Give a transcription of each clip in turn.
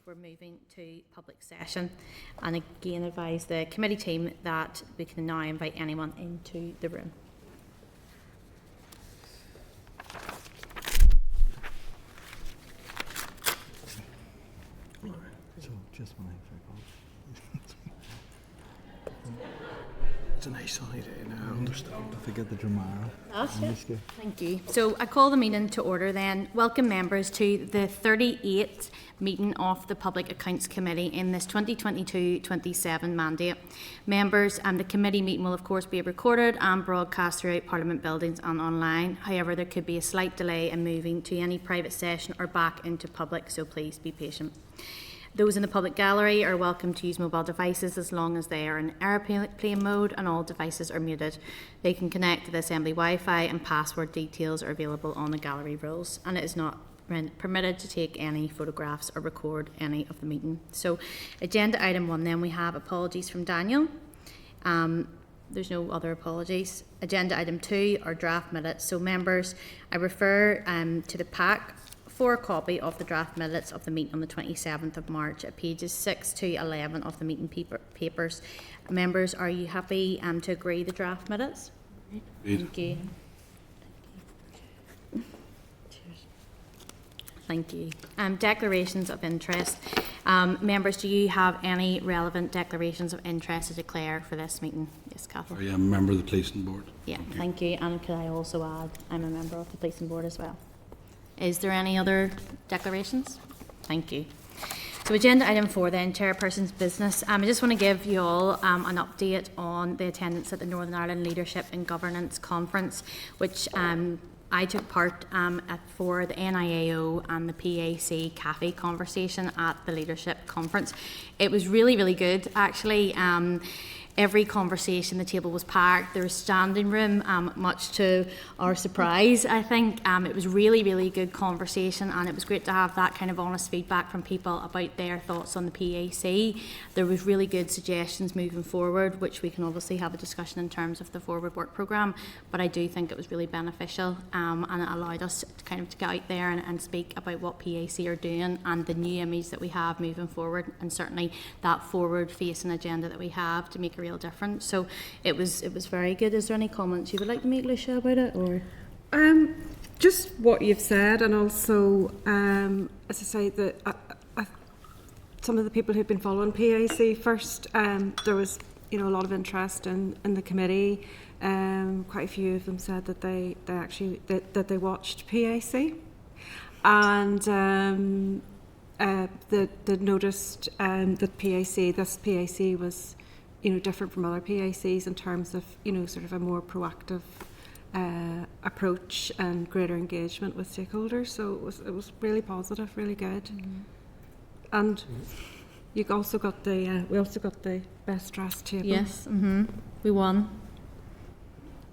we're moving to public session, and again advise the committee team that we can now invite anyone into the room. So just when it's a nice sunny day now, I understand. Don't forget the Dramara. Thank you. So I call the meeting to order then. Welcome members to the 38th meeting of the Public Accounts Committee in this 2022-27 mandate. Members, the committee meeting will of course be recorded and broadcast throughout Parliament buildings and online. However, there could be a slight delay in moving to any private session or back into public, so please be patient. Those in the public gallery are welcome to use mobile devices as long as they are in airplane mode and all devices are muted. They can connect to the Assembly Wi-Fi and password details are available on the gallery rules, and it is not permitted to take any photographs or record any of the meeting. So agenda item 1 then, we have apologies from Daniel. There's no other apologies. Agenda item 2 are draft minutes. So members, I refer to the pack for a copy of the draft minutes of the meeting on the 27th of March at pages 6 to 11 of the meeting papers. Members, are you happy to agree the draft minutes? Thank you. Thank you. Declarations of interest. Members, do you have any relevant declarations of interest to declare for this meeting? Yes, Catherine. I am a member of the Policing Board. Yeah, thank you. And could I also add, I'm a member of the Policing Board as well. Is there any other declarations? Thank you. So agenda item 4 then, Chairperson's business. I just want to give you all an update on the attendance at the Northern Ireland Leadership and Governance Conference, which I took part for the NIAO and the PAC CAFE conversation at the Leadership Conference. It was really, really good, actually. Every conversation, the table was packed. There was standing room, much to our surprise, I think. It was really, really good conversation, and it was great to have that kind of honest feedback from people about their thoughts on the PAC. There was really good suggestions moving forward, which we can obviously have a discussion in terms of the forward work programme, but I do think it was really beneficial, and it allowed us to kind of to get out there and speak about what PAC are doing and the new image that we have moving forward, and certainly that forward-facing agenda that we have to make a real difference. So it was very good. Is there any comments you would like to make, Lucia, about it, or? Just what you've said, and also, as I say, that some of the people who've been following PAC first, there was, a lot of interest in the committee. Quite a few of them said that they actually that they watched PAC, and they noticed that this PAC was, different from other PACs in terms of, sort of a more proactive approach and greater engagement with stakeholders. So it was really positive, really good. Mm-hmm. And you also got we also got the best dressed table. Yes, we won.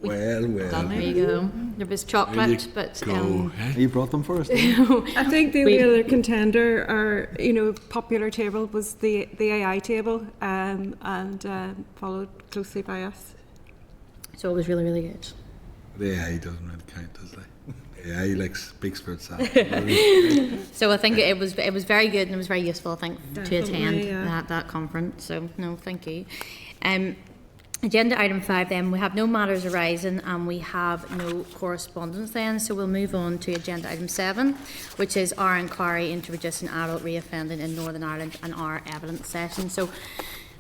Well. There you go. There was chocolate, but You brought them for us. I think the only other contender, or popular table, was the AI table, and followed closely by us. So it was really, really good. The AI doesn't really count, does it? The AI speaks for itself. So I think it was very good, and it was very useful, I think, Definitely, to attend that conference. So no, thank you. Agenda item 5 then, we have no matters arising and we have no correspondence then, so we'll move on to agenda item 7, which is our inquiry into reducing adult reoffending in Northern Ireland and our evidence session. So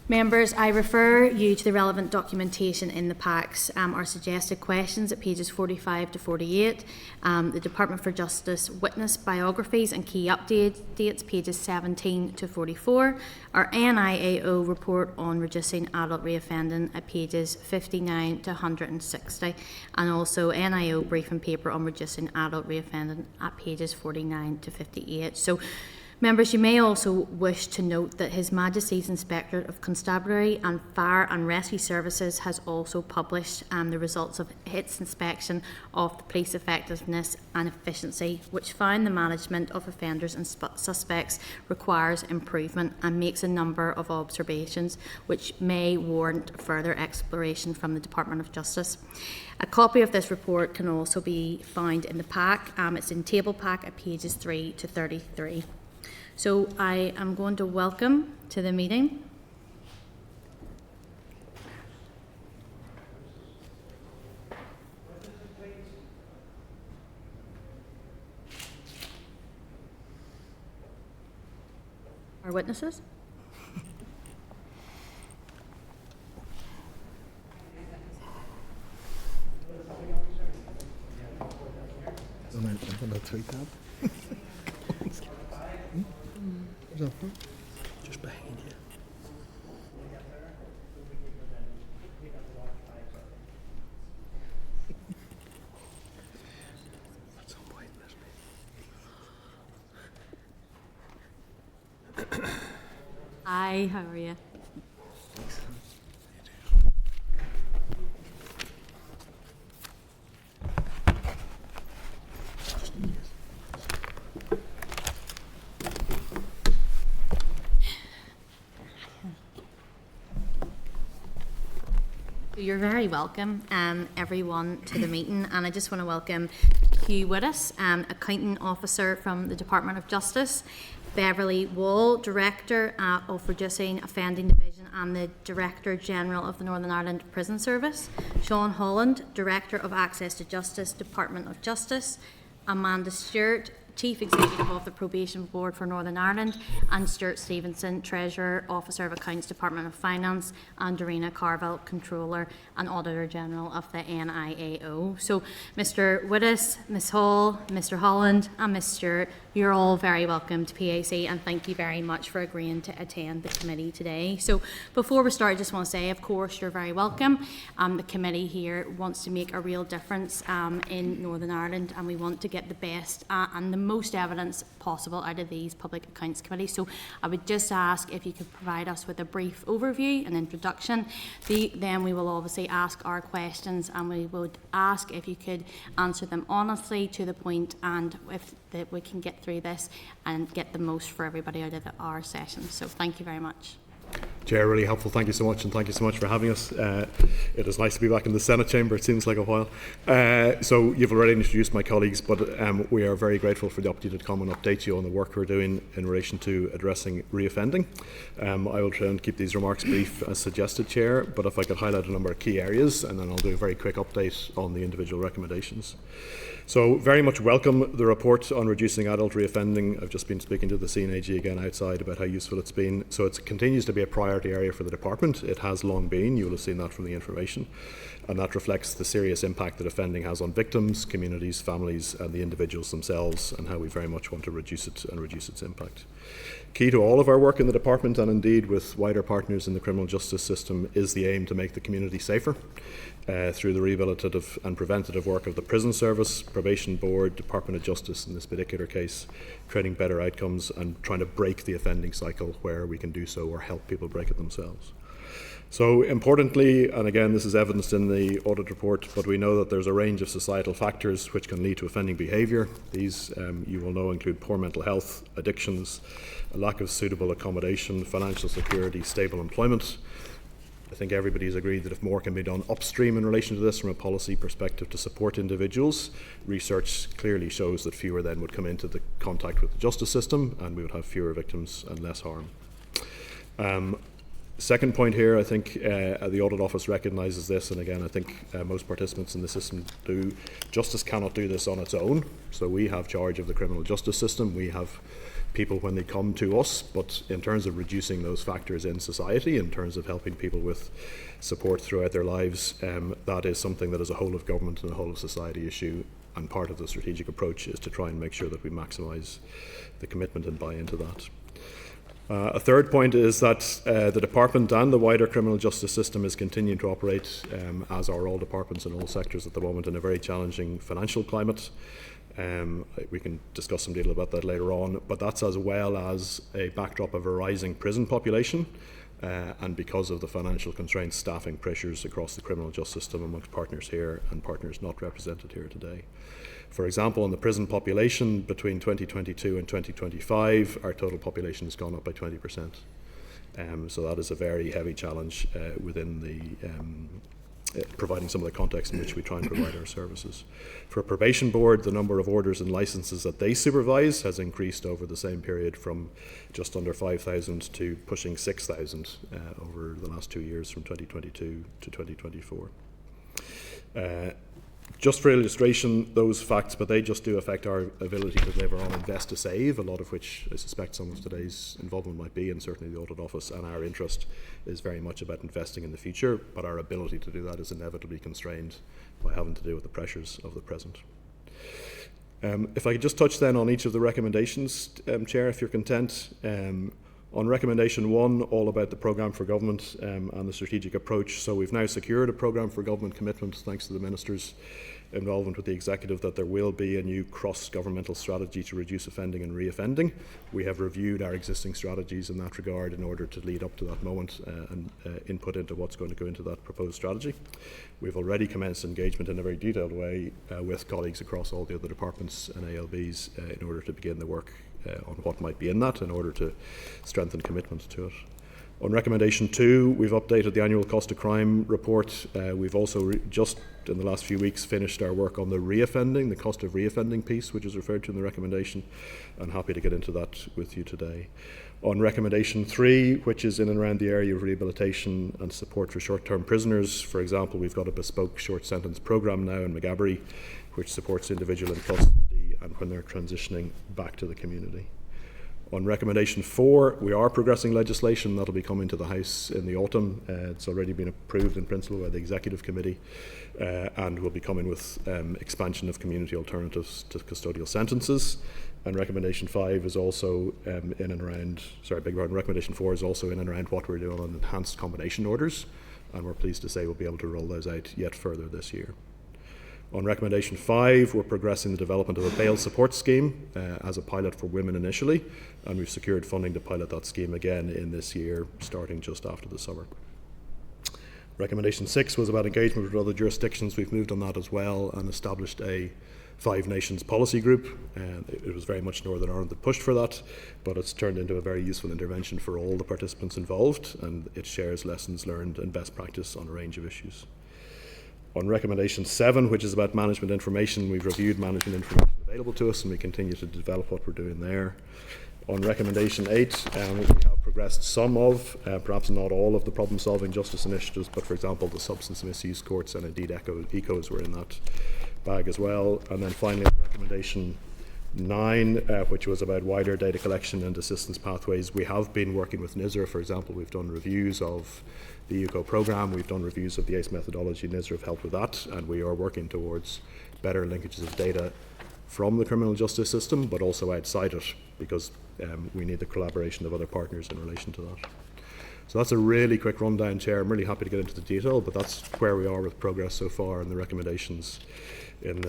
members, I refer you to the relevant documentation in the packs, our suggested questions at pages 45 to 48, the Department for Justice witness biographies and key updates, pages 17 to 44, our NIAO report on reducing adult reoffending at pages 59 to 160, and also NIO briefing paper on reducing adult reoffending at pages 49 to 58. So members, you may also wish to note that His Majesty's Inspectorate of Constabulary and Fire and Rescue Services has also published the results of its inspection of the police effectiveness and efficiency, which found the management of offenders and suspects requires improvement and makes a number of observations which may warrant further exploration from the Department of Justice. A copy of this report can also be found in the pack. It's in table pack at pages 3 to 33. So I am going to welcome to the meeting our witnesses. I'm going to tweet that. Just behind you. At some point in this meeting. Hi, how are you? You're very welcome, everyone, to the meeting, and I just want to welcome Hugh Wittes, Accounting Officer from the Department of Justice, Beverly Wall, Director of Reducing Offending Division and the Director General of the Northern Ireland Prison Service, Sean Holland, Director of Access to Justice, Department of Justice, Amanda Stewart, Chief Executive of the Probation Board for Northern Ireland, and Stuart Stevenson, Treasurer, Officer of Accounts, Department of Finance, and Dorina Carville, Controller and Auditor General of the NIAO. So Mr. Wittes, Ms Hall, Mr Holland and Ms Stewart, you're all very welcome to PAC, and thank you very much for agreeing to attend the committee today. So before we start, I just want to say, of course, you're very welcome. The committee here wants to make a real difference in Northern Ireland, and we want to get the best and the most evidence possible out of these public accounts committees. So I would just ask if you could provide us with a brief overview and introduction. Then we will obviously ask our questions, and we would ask if you could answer them honestly, to the point, and if that we can get through this and get the most for everybody out of our session. So thank you very much. Chair, really helpful. Thank you so much, and thank you so much for having us. It is nice to be back in the Senate chamber. It seems like a while. So you've already introduced my colleagues, but we are very grateful for the opportunity to come and update you on the work we're doing in relation to addressing reoffending. I will try and keep these remarks brief as suggested, Chair, but if I could highlight a number of key areas, and then I'll do a very quick update on the individual recommendations. So very much welcome the report on reducing adult reoffending. I've just been speaking to the CNAG again outside about how useful it's been. So it continues to be a priority area for the department. It has long been. You will have seen that from the information. And that reflects the serious impact that offending has on victims, communities, families and the individuals themselves, and how we very much want to reduce it and reduce its impact. Key to all of our work in the department, and indeed with wider partners in the criminal justice system, is the aim to make the community safer through the rehabilitative and preventative work of the Prison Service, Probation Board, Department of Justice in this particular case, creating better outcomes and trying to break the offending cycle where we can do so, or help people break it themselves. So importantly, and again this is evidenced in the audit report, but we know that there's a range of societal factors which can lead to offending behaviour. These you will know include poor mental health, addictions, a lack of suitable accommodation, financial security, stable employment. I think everybody's agreed that if more can be done upstream in relation to this from a policy perspective to support individuals, research clearly shows that fewer then would come into the contact with the justice system, and we would have fewer victims and less harm. Second point here, I think the Audit Office recognises this, and again I think most participants in the system do. Justice cannot do this on its own, so we have charge of the criminal justice system. We have people when they come to us, but in terms of reducing those factors in society, in terms of helping people with support throughout their lives, that is something that is a whole of government and a whole of society issue, and part of the strategic approach is to try and make sure that we maximise the commitment and buy into that. A third point is that the department and the wider criminal justice system is continuing to operate, as are all departments in all sectors at the moment, in a very challenging financial climate. We can discuss some detail about that later on, but that's as well as a backdrop of a rising prison population, and because of the financial constraints, staffing pressures across the criminal justice system amongst partners here and partners not represented here today. For example, in the prison population between 2022 and 2025, our total population has gone up by 20%. So that is a very heavy challenge within providing some of the context in which we try and provide our services. For a probation board, the number of orders and licences that they supervise has increased over the same period from just under 5,000 to pushing 6,000 over the last 2 years, from 2022 to 2024. Just for illustration, those facts, but they just do affect our ability to deliver on Invest to Save, a lot of which I suspect some of today's involvement might be, and certainly the Audit Office and our interest is very much about investing in the future, but our ability to do that is inevitably constrained by having to deal with the pressures of the present. If I could just touch then on each of the recommendations, Chair, if you're content. On recommendation 1, all about the programme for government and the strategic approach. So we've now secured a programme for government commitment, thanks to the Minister's involvement with the Executive, that there will be a new cross-governmental strategy to reduce offending and re-offending. We have reviewed our existing strategies in that regard in order to lead up to that moment and input into what's going to go into that proposed strategy. We've already commenced engagement in a very detailed way with colleagues across all the other departments and ALBs in order to begin the work on what might be in that in order to strengthen commitment to it. On recommendation 2, we've updated the annual cost of crime report. We've also just in the last few weeks finished our work on the reoffending, the cost of reoffending piece, which is referred to in the recommendation, and happy to get into that with you today. On recommendation 3, which is in and around the area of rehabilitation and support for short-term prisoners, for example, we've got a bespoke short sentence programme now in Maghaberry, which supports individual in custody and when they're transitioning back to the community. On recommendation 4, we are progressing legislation that will be coming to the House in the autumn. It's already been approved in principle by the Executive Committee and will be coming with expansion of community alternatives to custodial sentences. And recommendation 5 is also recommendation 4 is also in and around what we're doing on enhanced combination orders, and we're pleased to say we'll be able to roll those out yet further this year. On recommendation 5, we're progressing the development of a bail support scheme as a pilot for women initially, and we've secured funding to pilot that scheme again in this year, starting just after the summer. Recommendation 6 was about engagement with other jurisdictions. We've moved on that as well and established a 5 Nations policy group. It was very much Northern Ireland that pushed for that, but it's turned into a very useful intervention for all the participants involved, and it shares lessons learned and best practice on a range of issues. On recommendation 7, which is about management information, we've reviewed management information available to us and we continue to develop what we're doing there. On recommendation 8, we have progressed some of, perhaps not all of the problem solving justice initiatives, but for example the substance misuse courts and indeed ECOs were in that bag as well. And then finally recommendation 9, which was about wider data collection and assistance pathways. We have been working with NISR, for example. We've done reviews of the ECO programme, we've done reviews of the ACE methodology. NISR have helped with that, and we are working towards better linkages of data from the criminal justice system, but also outside it, because we need the collaboration of other partners in relation to that. So that's a really quick rundown, Chair. I'm really happy to get into the detail, but that's where we are with progress so far and the recommendations in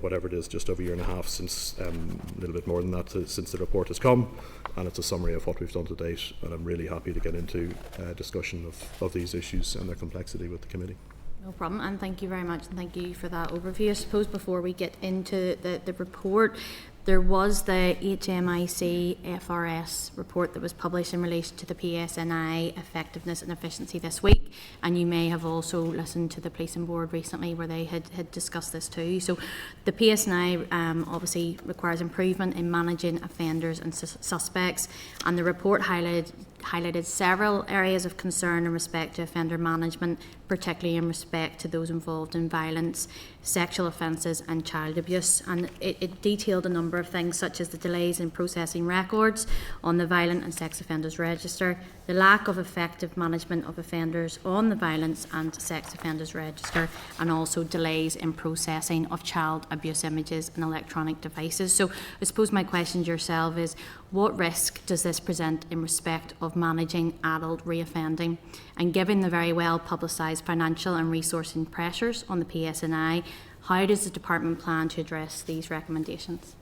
whatever it is, just over a year and a half since, a little bit more than that, since the report has come, and it's a summary of what we've done to date, and I'm really happy to get into discussion of these issues and their complexity with the committee. No problem, and thank you very much, and thank you for that overview. I suppose before we get into the report, there was the HMIC FRS report that was published in relation to the PSNI effectiveness and efficiency this week, and you may have also listened to the Policing Board recently where they had discussed this too. So the PSNI obviously requires improvement in managing offenders and suspects, and the report highlighted several areas of concern in respect to offender management, particularly in respect to those involved in violence, sexual offences and child abuse. And it detailed a number of things such as the delays in processing records on the Violent and Sex Offenders Register, the lack of effective management of offenders on the Violence and Sex Offenders Register, and also delays in processing of child abuse images and electronic devices. So I suppose my question to yourself is, what risk does this present in respect of managing adult reoffending? And given the very well publicised financial and resourcing pressures on the PSNI, how does the Department plan to address these recommendations?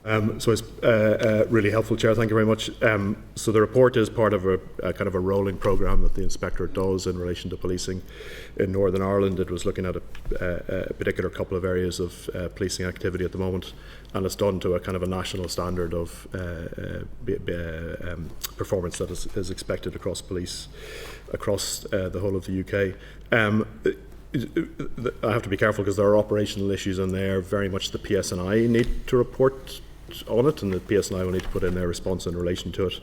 So it's really helpful, Chair. Thank you very much. So the report is part of a kind of a rolling programme that the Inspectorate does in relation to policing in Northern Ireland. It was looking at a particular couple of areas of policing activity at the moment, and it's done to a kind of a national standard of performance that is expected across police across the whole of the UK. I have to be careful because there are operational issues in there. Very much the PSNI need to report on it, and the PSNI will need to put in their response in relation to it.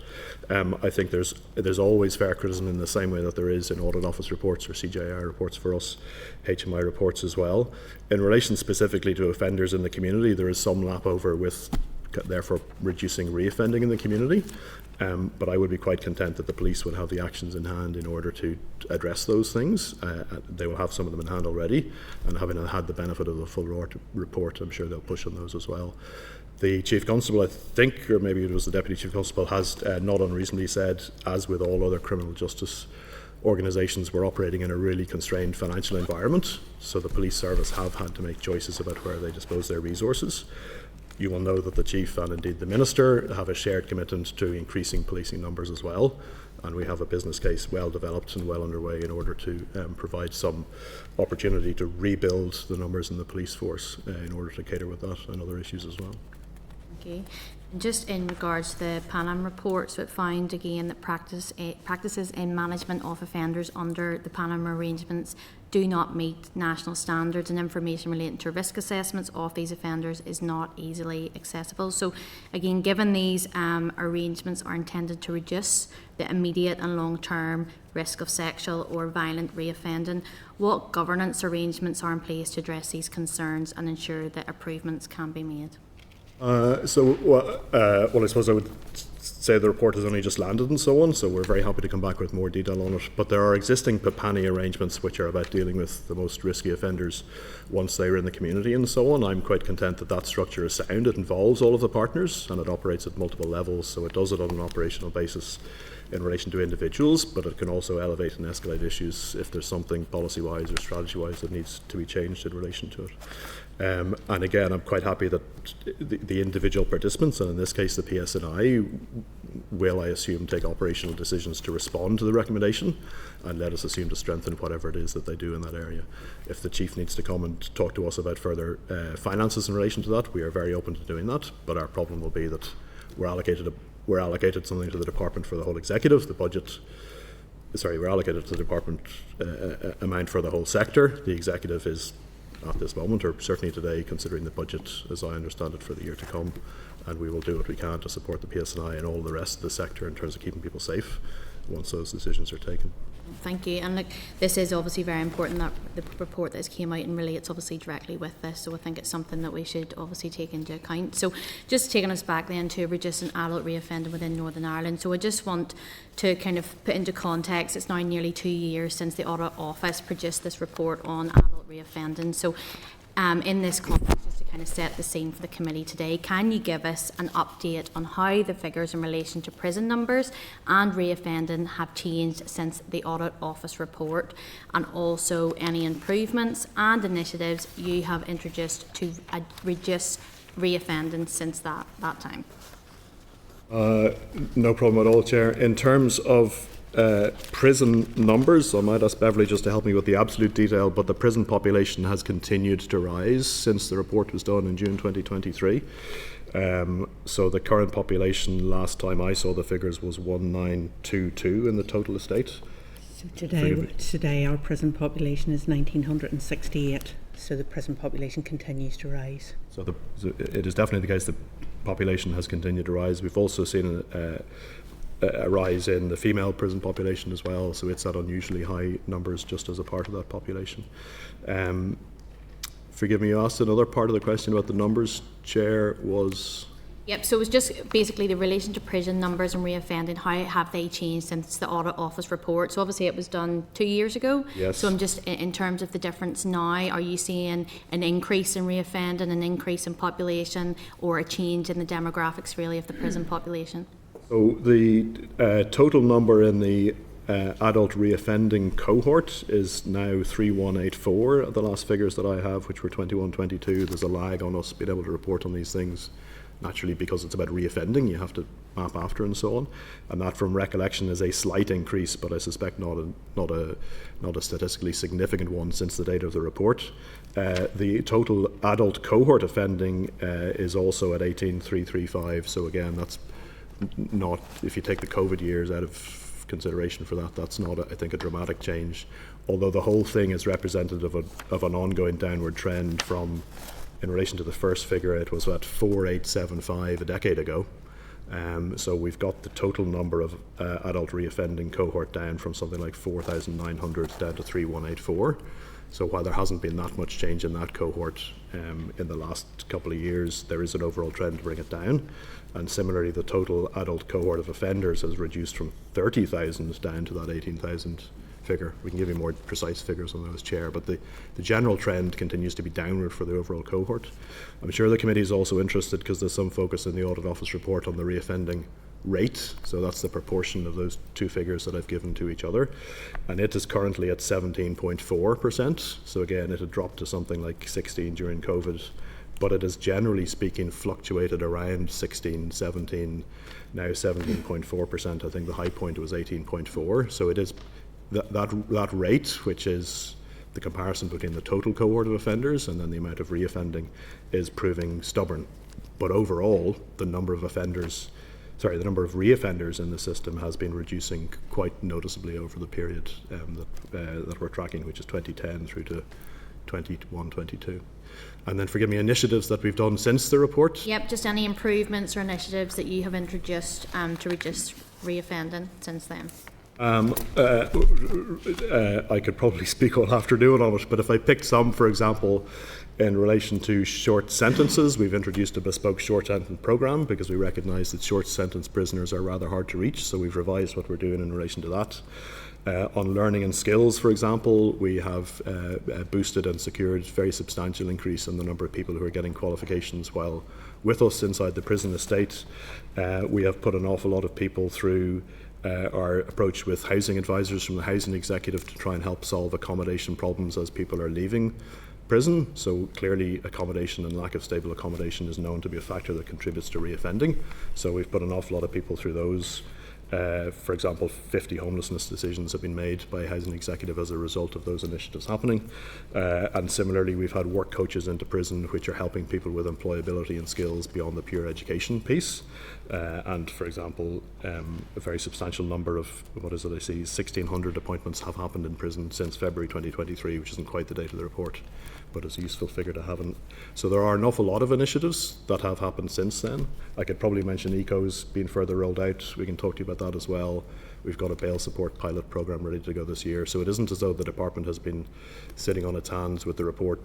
I think there's always fair criticism in the same way that there is in audit office reports or CJR reports for us, HMI reports as well. In relation specifically to offenders in the community, there is some lap over with therefore reducing reoffending in the community. But I would be quite content that the police would have the actions in hand in order to address those things. They will have some of them in hand already, and having had the benefit of the full report, I'm sure they'll push on those as well. The Chief Constable, I think, or maybe it was the Deputy Chief Constable, has not unreasonably said, as with all other criminal justice organisations, we're operating in a really constrained financial environment, so the police service have had to make choices about where they dispose their resources. You will know that the Chief and indeed the Minister have a shared commitment to increasing policing numbers as well, and we have a business case well developed and well underway in order to provide some opportunity to rebuild the numbers in the police force in order to cater with that and other issues as well. Okay. And just in regards to the Panam report, so it found again that practices in management of offenders under the Panam arrangements do not meet national standards, and information relating to risk assessments of these offenders is not easily accessible. So again, given these arrangements are intended to reduce the immediate and long-term risk of sexual or violent reoffending, what governance arrangements are in place to address these concerns and ensure that improvements can be made? Well, I suppose I would say the report has only just landed and so on, so we're very happy to come back with more detail on it. But there are existing PAPANI arrangements which are about dealing with the most risky offenders once they're in the community and so on. I'm quite content that that structure is sound. It involves all of the partners and it operates at multiple levels, so it does it on an operational basis in relation to individuals, but it can also elevate and escalate issues if there's something policy-wise or strategy-wise that needs to be changed in relation to it. And again, I'm quite happy that the individual participants, and in this case the PSNI, will, I assume, take operational decisions to respond to the recommendation, and let us assume to strengthen whatever it is that they do in that area. If the Chief needs to come and talk to us about further finances in relation to that, we are very open to doing that, but our problem will be that we're allocated something to the department for the whole executive, we're allocated to the department amount for the whole sector. The executive is at this moment, or certainly today, considering the budget as I understand it for the year to come, and we will do what we can to support the PSNI and all the rest of the sector in terms of keeping people safe once those decisions are taken. Thank you. And look, this is obviously very important, that the report that has came out and relates obviously directly with this, so I think it's something that we should obviously take into account. So just taking us back then to reducing adult reoffending within Northern Ireland, so I just want to kind of put into context, it's now nearly 2 years since the Audit Office produced this report on adult reoffending. So in this context, just to kind of set the scene for the committee today, can you give us an update on how the figures in relation to prison numbers and reoffending have changed since the Audit Office report, and also any improvements and initiatives you have introduced to reduce reoffending since that time? No problem at all, Chair. In terms of prison numbers, I might ask Beverly just to help me with the absolute detail, but the prison population has continued to rise since the report was done in June 2023. So the current population, last time I saw the figures, was 1922 in the total estate. So today our prison population is 1968, so the prison population continues to rise. So it is definitely the case that population has continued to rise. We've also seen a rise in the female prison population as well, so it's at unusually high numbers just as a part of that population. Forgive me, you asked another part of the question about the numbers, Chair, was... Yep, so it was just basically the relation to prison numbers and reoffending, how have they changed since the Audit Office report? So obviously it was done 2 years ago. Yes. So I'm just, in terms of the difference now, are you seeing an increase in reoffending, an increase in population, or a change in the demographics really of the prison population? So the total number in the adult reoffending cohort is now 3184, the last figures that I have, which were 2122. There's a lag on us being able to report on these things, naturally because it's about reoffending, you have to map after and so on, and that from recollection is a slight increase, but I suspect not a statistically significant one since the date of the report. The total adult cohort offending is also at 18335, so again that's not, if you take the COVID years out of consideration for that. That's not, I think, a dramatic change, although the whole thing is representative of an ongoing downward trend from, in relation to the first figure, it was at 4875 a decade ago. So we've got the total number of adult reoffending cohort down from something like 4,900 down to 3,184. So while there hasn't been that much change in that cohort in the last couple of years, there is an overall trend to bring it down. And similarly, the total adult cohort of offenders has reduced from 30,000 down to that 18,000 figure. We can give you more precise figures on those, Chair, but the general trend continues to be downward for the overall cohort. I'm sure the committee is also interested, because there's some focus in the Audit Office report on the reoffending rate, so that's the proportion of those two figures that I've given to each other, and it is currently at 17.4%. So again, it had dropped to something like 16 during COVID, but it has generally speaking fluctuated around 16, 17, now 17.4%. I think the high point was 18.4. So it is that rate, which is the comparison between the total cohort of offenders and then the amount of reoffending, is proving stubborn. But overall, the number of reoffenders in the system has been reducing quite noticeably over the period that we're tracking, which is 2010 through to 21-22. And then, forgive me, initiatives that we've done since the report. Yep, just any improvements or initiatives that you have introduced to reduce reoffending since then. I could probably speak all afternoon on it, but if I picked some, for example, in relation to short sentences, we've introduced a bespoke short sentence programme because we recognise that short sentence prisoners are rather hard to reach, so we've revised what we're doing in relation to that. On learning and skills, for example, we have boosted and secured a very substantial increase in the number of people who are getting qualifications while with us inside the prison estate. We have put an awful lot of people through our approach with housing advisors from the housing executive to try and help solve accommodation problems as people are leaving prison. So clearly accommodation and lack of stable accommodation is known to be a factor that contributes to reoffending. So we've put an awful lot of people through those. For example, 50 homelessness decisions have been made by housing executive as a result of those initiatives happening. And similarly, we've had work coaches into prison which are helping people with employability and skills beyond the pure education piece. And for example, a very substantial number of, 1,600 appointments have happened in prison since February 2023, which isn't quite the date of the report, but it's a useful figure to have. So there are an awful lot of initiatives that have happened since then. I could probably mention ECO's being further rolled out. We can talk to you about that as well. We've got a bail support pilot programme ready to go this year. So it isn't as though the department has been sitting on its hands with the report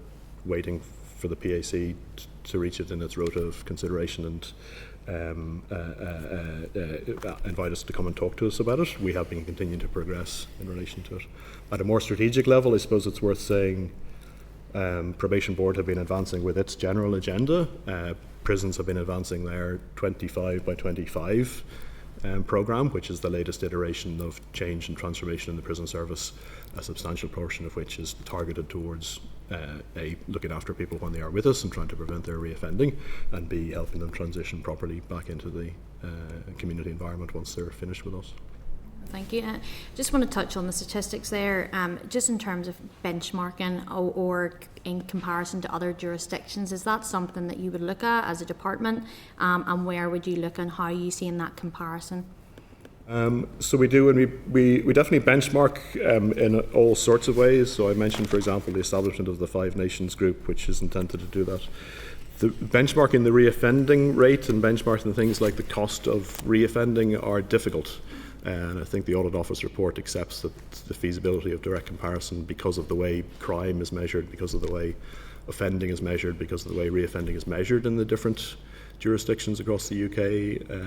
waiting for the PAC to reach it in its rota of consideration and invite us to come and talk to us about it. We have been continuing to progress in relation to it. At a more strategic level, I suppose it's worth saying Probation Board have been advancing with its general agenda. Prisons have been advancing their 25 by 25 programme, which is the latest iteration of change and transformation in the prison service, a substantial portion of which is targeted towards A, looking after people when they are with us and trying to prevent their reoffending, and B, helping them transition properly back into the community environment once they're finished with us. Thank you. Just want to touch on the statistics there, just in terms of benchmarking or in comparison to other jurisdictions. Is that something that you would look at as a department, and where would you look and how are you seeing that comparison? So we do, and we definitely benchmark in all sorts of ways. So I mentioned, for example, the establishment of the Five Nations group, which is intended to do that. The benchmarking the reoffending rate and benchmarking things like the cost of reoffending are difficult. And I think the Audit Office report accepts that the feasibility of direct comparison, because of the way crime is measured, because of the way offending is measured, because of the way reoffending is measured in the different jurisdictions across the UK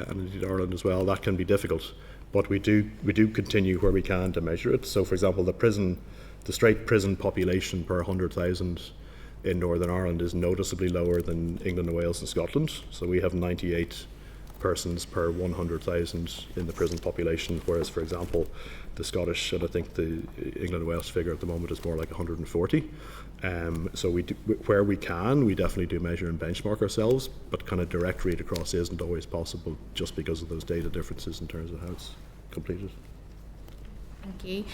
and indeed Ireland as well, that can be difficult. But we do continue where we can to measure it. So, for example, the straight prison population per 100,000 in Northern Ireland is noticeably lower than England and Wales and Scotland. So we have 98 persons per 100,000 in the prison population, whereas, for example, the Scottish and I think the England and Wales figure at the moment is more like 140. So we do, where we can, we definitely do measure and benchmark ourselves, but kind of direct read across isn't always possible just because of those data differences in terms of how it's completed. Thank you.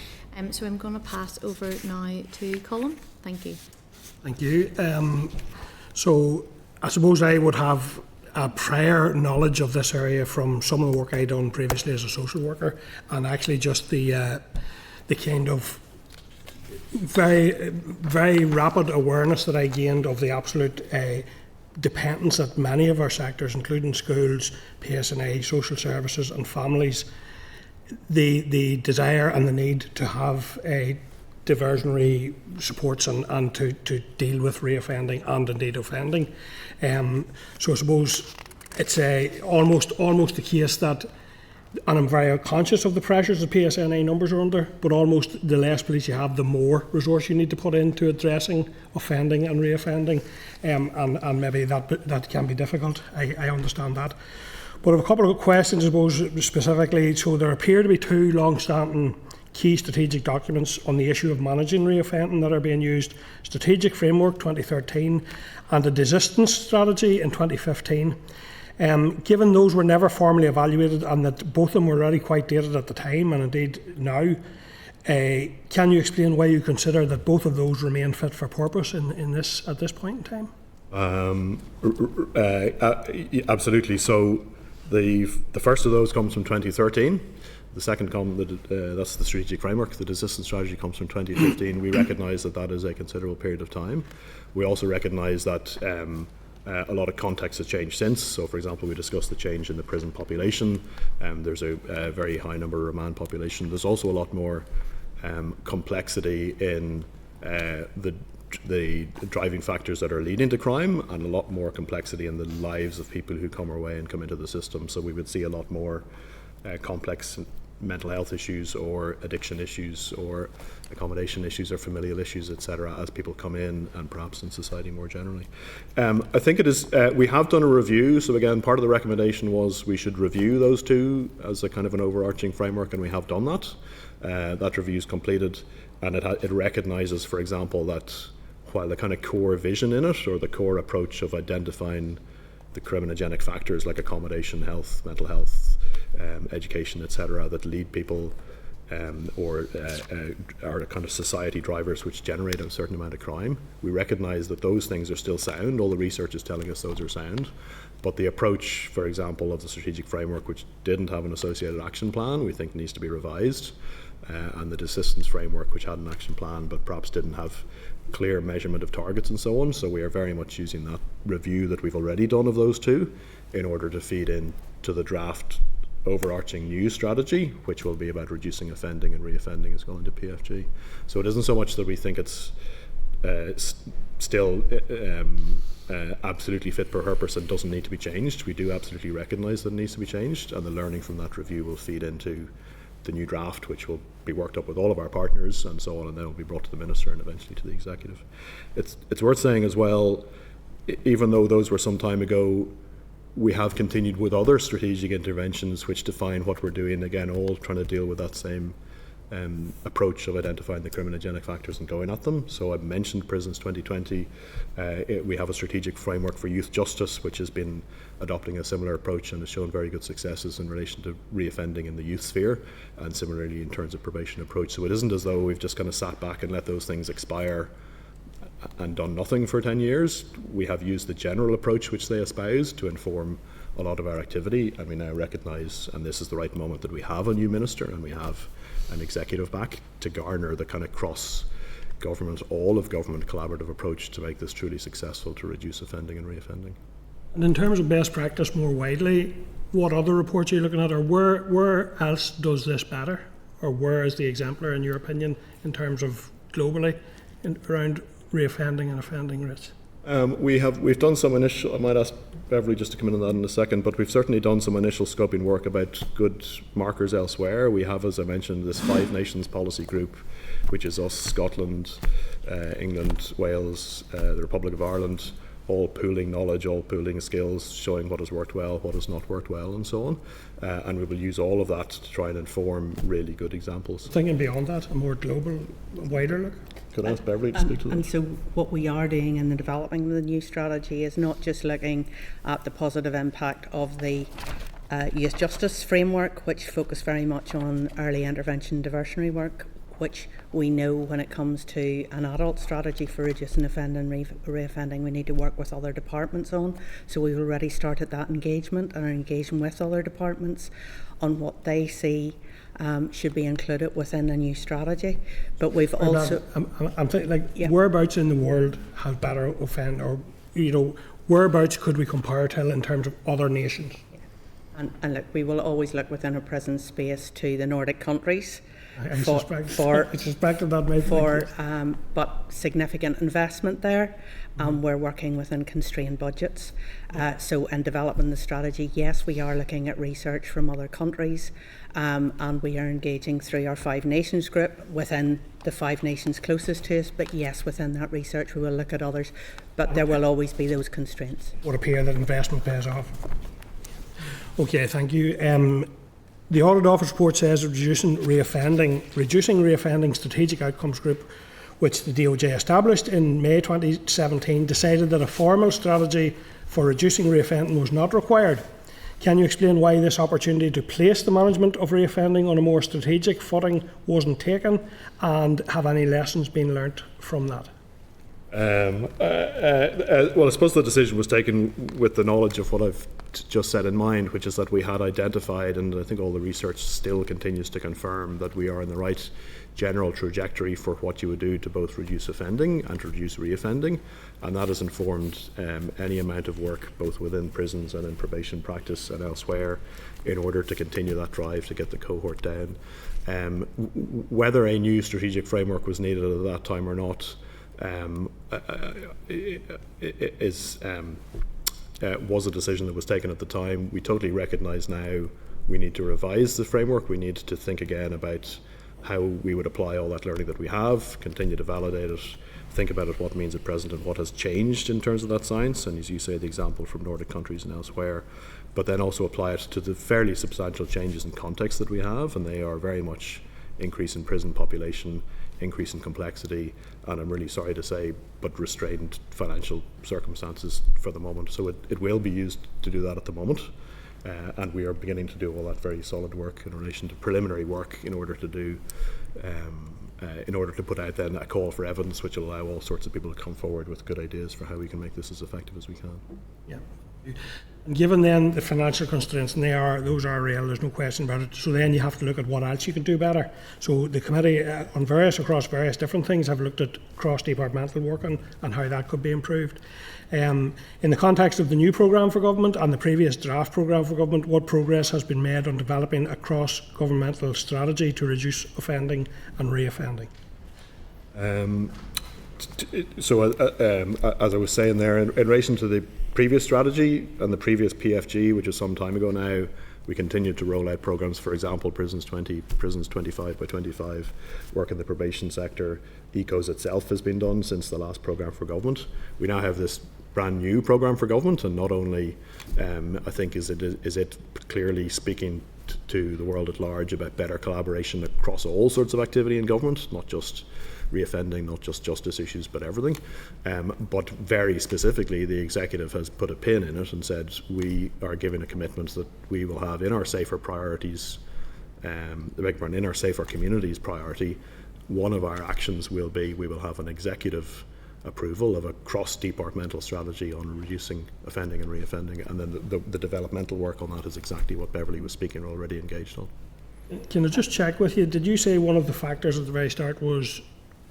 So I'm going to pass over now to Colin. Thank you. Thank you. So I suppose I would have a prior knowledge of this area from some of the work I'd done previously as a social worker, and actually just the kind of very rapid awareness that I gained of the absolute dependence that many of our sectors, including schools, PSNI, social services and families, the desire and the need to have diversionary supports and to deal with reoffending and indeed offending. So I suppose it's almost the case that, and I'm very conscious of the pressures the PSNI numbers are under, but almost the less police you have, the more resource you need to put into addressing offending and reoffending, and maybe that can be difficult. I understand that. But I have a couple of questions, I suppose, specifically. So there appear to be two long-standing key strategic documents on the issue of managing reoffending that are being used: Strategic Framework 2013 and a Desistance Strategy in 2015. Given those were never formally evaluated and that both of them were already quite dated at the time and indeed now, can you explain why you consider that both of those remain fit for purpose in this at this point in time? Absolutely. So the first of those comes from 2013. The second that's the strategic framework. The desistance strategy comes from 2015. We recognise that is a considerable period of time. We also recognise that a lot of context has changed since. So, for example, we discussed the change in the prison population. There's a very high number of remand population. There's also a lot more complexity in the driving factors that are leading to crime, and a lot more complexity in the lives of people who come our way and come into the system. So we would see a lot more complex mental health issues or addiction issues or accommodation issues or familial issues, etc., as people come in and perhaps in society more generally. I think it is, we have done a review. So again, part of the recommendation was we should review those two as a kind of an overarching framework, and we have done that. That review is completed, and it recognises, for example, that while the kind of core vision in it, or the core approach of identifying the criminogenic factors like accommodation, health, mental health, education, etc., that lead people or are kind of society drivers which generate a certain amount of crime. We recognise that those things are still sound. All the research is telling us those are sound. But the approach, for example, of the strategic framework, which didn't have an associated action plan, we think needs to be revised. And the desistance framework, which had an action plan but perhaps didn't have clear measurement of targets and so on. So we are very much using that review that we've already done of those two in order to feed into the draft overarching new strategy, which will be about reducing offending and reoffending as going to PFG. So it isn't so much that we think it's still absolutely fit for purpose and doesn't need to be changed. We do absolutely recognise that it needs to be changed, and the learning from that review will feed into the new draft, which will be worked up with all of our partners and so on, and then will be brought to the Minister and eventually to the Executive. It's worth saying as well, even though those were some time ago, we have continued with other strategic interventions which define what we're doing, again, all trying to deal with that same approach of identifying the criminogenic factors and going at them. So I mentioned Prisons 2020. We have a strategic framework for youth justice, which has been adopting a similar approach and has shown very good successes in relation to reoffending in the youth sphere, and similarly in terms of probation approach. So it isn't as though we've just kind of sat back and let those things expire and done nothing for 10 years. We have used the general approach which they espouse to inform a lot of our activity, and we now recognise, and this is the right moment, that we have a new minister and we have an executive back to garner the kind of cross-government, all-of-government collaborative approach to make this truly successful to reduce offending and reoffending. And in terms of best practice more widely, what other reports are you looking at, or where else does this better, or where is the exemplar in your opinion in terms of globally around reoffending and offending rates? We've done some initial, I might ask Beverly just to come in on that in a second, but we've certainly done some initial scoping work about good markers elsewhere. We have, as I mentioned, this 5 nations policy group, which is us, Scotland, England, Wales, the Republic of Ireland, all pooling knowledge, all pooling skills, showing what has worked well, what has not worked well, and so on. And we will use all of that to try and inform really good examples. Thinking beyond that, a more global, wider look? Could I ask Beverly to speak to that? And so what we are doing in the developing of the new strategy is not just looking at the positive impact of the youth justice framework, which focused very much on early intervention diversionary work, which we know when it comes to an adult strategy for reducing offending and reoffending, we need to work with other departments on. So we've already started that engagement and are engaging with other departments on what they see should be included within a new strategy. But we've also... I'm thinking, like, Yeah. whereabouts in the world have better offend, or, you know, whereabouts could we compare to in terms of other nations? And look, we will always look within a prison space to the Nordic countries I for, suspected that might be. but significant investment there. We're working within constrained budgets. So in developing the strategy, yes, we are looking at research from other countries, and we are engaging through our 5 Nations group within the 5 nations closest to us. But yes, within that research, we will look at others. But there will always be those constraints. Would appear that investment pays off. Okay, thank you. The Audit Office report says reducing reoffending strategic outcomes group, which the DOJ established in May 2017, decided that a formal strategy for reducing reoffending was not required. Can you explain why this opportunity to place the management of reoffending on a more strategic footing wasn't taken, and have any lessons been learnt from that? Well, I suppose the decision was taken with the knowledge of what I've just said in mind, which is that we had identified, and I think all the research still continues to confirm, that we are in the right general trajectory for what you would do to both reduce offending and to reduce reoffending, and that has informed any amount of work both within prisons and in probation practice and elsewhere in order to continue that drive to get the cohort down. Whether a new strategic framework was needed at that time or not was a decision that was taken at the time. We totally recognise now we need to revise the framework. We need to think again about how we would apply all that learning that we have, continue to validate it, think about it, what it means at present and what has changed in terms of that science, and as you say, the example from Nordic countries and elsewhere, but then also apply it to the fairly substantial changes in context that we have, and they are very much increase in prison population, increase in complexity, and I'm really sorry to say, but restrained financial circumstances for the moment. So it will be used to do that at the moment, and we are beginning to do all that very solid work in relation to preliminary work in order to do, in order to put out then a call for evidence, which will allow all sorts of people to come forward with good ideas for how we can make this as effective as we can. Yeah. And given then the financial constraints, and those are real, there's no question about it, so then you have to look at what else you can do better. So the committee across various different things have looked at cross-departmental work and how that could be improved. In the context of the new programme for government and the previous draft programme for government, what progress has been made on developing a cross-governmental strategy to reduce offending and reoffending? So as I was saying there, in relation to the previous strategy and the previous PFG, which is some time ago now, we continued to roll out programmes, for example, Prisons 25 by 25, work in the probation sector. ECOS itself has been done since the last programme for government. We now have this brand new programme for government, and not only I think is it clearly speaking to the world at large about better collaboration across all sorts of activity in government, not just reoffending, not just justice issues, but everything. But very specifically, the executive has put a pin in it and said we are giving a commitment that we will have in our safer priorities, in our safer communities priority. One of our actions will be we will have an executive approval of a cross-departmental strategy on reducing offending and reoffending, and then the developmental work on that is exactly what Beverly was speaking already engaged on. Can I just check with you, did you say one of the factors at the very start was,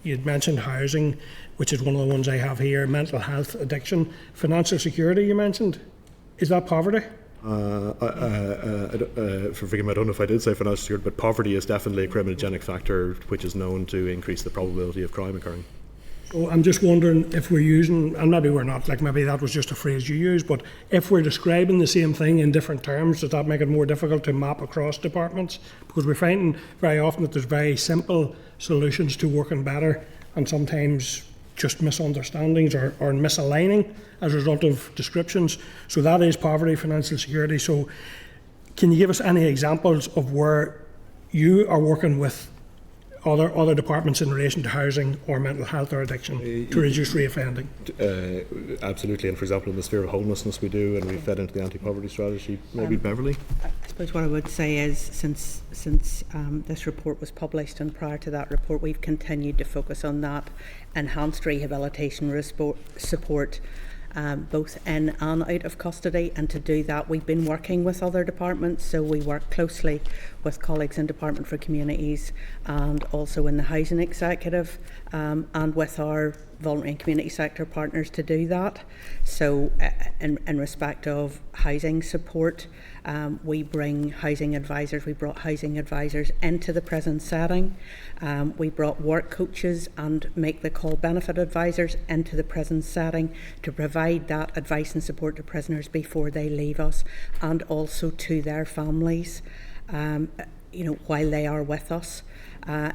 you'd mentioned housing, which is one of the ones I have here, mental health, addiction, financial security you mentioned. Is that poverty? Forgive me, I don't know if I did say financial security, but poverty is definitely a criminogenic factor which is known to increase the probability of crime occurring. So I'm just wondering if we're using, and maybe we're not, like maybe that was just a phrase you used, but if we're describing the same thing in different terms, does that make it more difficult to map across departments? Because we're finding very often that there's very simple solutions to working better, and sometimes just misunderstandings or misaligning as a result of descriptions. So that is poverty, financial security. So can you give us any examples of where you are working with other departments in relation to housing or mental health or addiction to reduce reoffending? Absolutely, and for example, in the sphere of homelessness we do, and we fed into the anti-poverty strategy. Maybe Beverly? I suppose what I would say is since this report was published and prior to that report, we've continued to focus on that enhanced rehabilitation support both in and out of custody, and to do that we've been working with other departments. So we work closely with colleagues in Department for Communities and also in the Housing Executive and with our voluntary and community sector partners to do that. So in respect of housing support, we bring housing advisors. We brought housing advisors into the prison setting. We brought work coaches and make the call benefit advisors into the prison setting to provide that advice and support to prisoners before they leave us, and also to their families, while they are with us.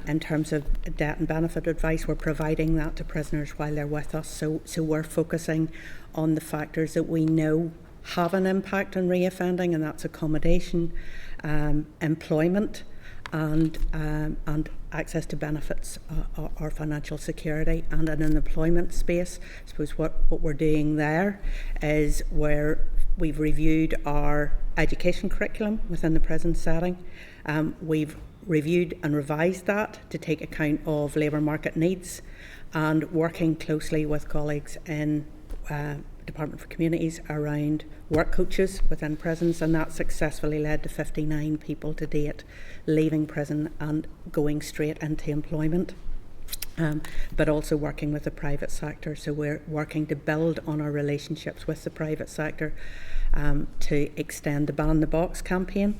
In terms of debt and benefit advice, we're providing that to prisoners while they're with us. So we're focusing on the factors that we know have an impact on reoffending, and that's accommodation, employment, and access to benefits or financial security. And in an employment space, I suppose what we're doing there is where we've reviewed our education curriculum within the prison setting. We've reviewed and revised that to take account of labour market needs, and working closely with colleagues in Department for Communities around work coaches within prisons, and that successfully led to 59 people to date leaving prison and going straight into employment. But also working with the private sector. So we're working to build on our relationships with the private sector to extend the Ban the Box campaign,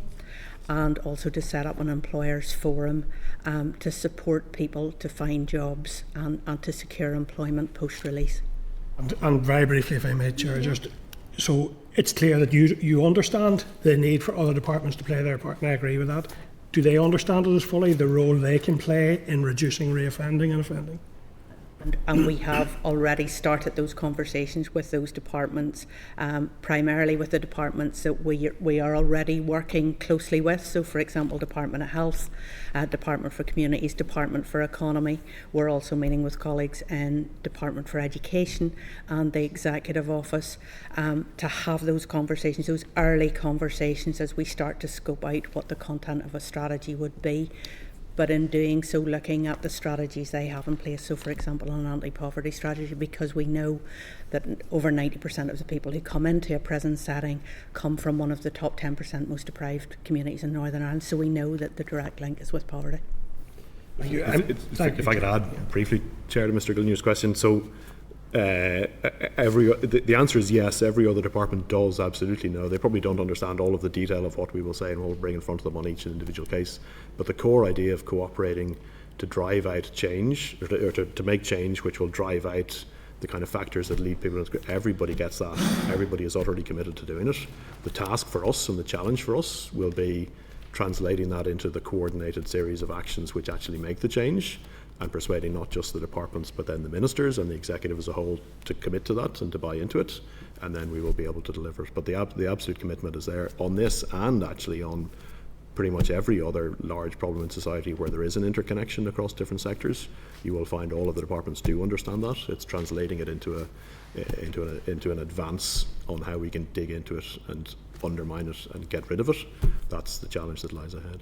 and also to set up an employers forum to support people to find jobs and to secure employment post-release. And very briefly, if I may, Chair, just so it's clear that you understand the need for other departments to play their part, and I agree with that. Do they understand it as fully, the role they can play in reducing reoffending and offending? And we have already started those conversations with those departments, primarily with the departments that we are already working closely with. So, for example, Department of Health, Department for Communities, Department for Economy. We're also meeting with colleagues in Department for Education and the Executive Office to have those conversations, those early conversations, as we start to scope out what the content of a strategy would be. But in doing so, looking at the strategies they have in place. So, for example, an anti-poverty strategy, because we know that over 90% of the people who come into a prison setting come from one of the top 10% most deprived communities in Northern Ireland. So we know that the direct link is with poverty. If I could add briefly, Chair, to Mr. Gilnew's question. So the answer is yes, every other department does absolutely know. They probably don't understand all of the detail of what we will say and what we'll bring in front of them on each individual case. But the core idea of cooperating to drive out change, or to make change which will drive out the kind of factors that lead people, everybody gets that. Everybody is utterly committed to doing it. The task for us and the challenge for us will be translating that into the coordinated series of actions which actually make the change, and persuading not just the departments but then the ministers and the executive as a whole to commit to that and to buy into it, and then we will be able to deliver it. But the absolute commitment is there on this, and actually on pretty much every other large problem in society where there is an interconnection across different sectors. You will find all of the departments do understand that. It's translating it into an advance on how we can dig into it and undermine it and get rid of it. That's the challenge that lies ahead.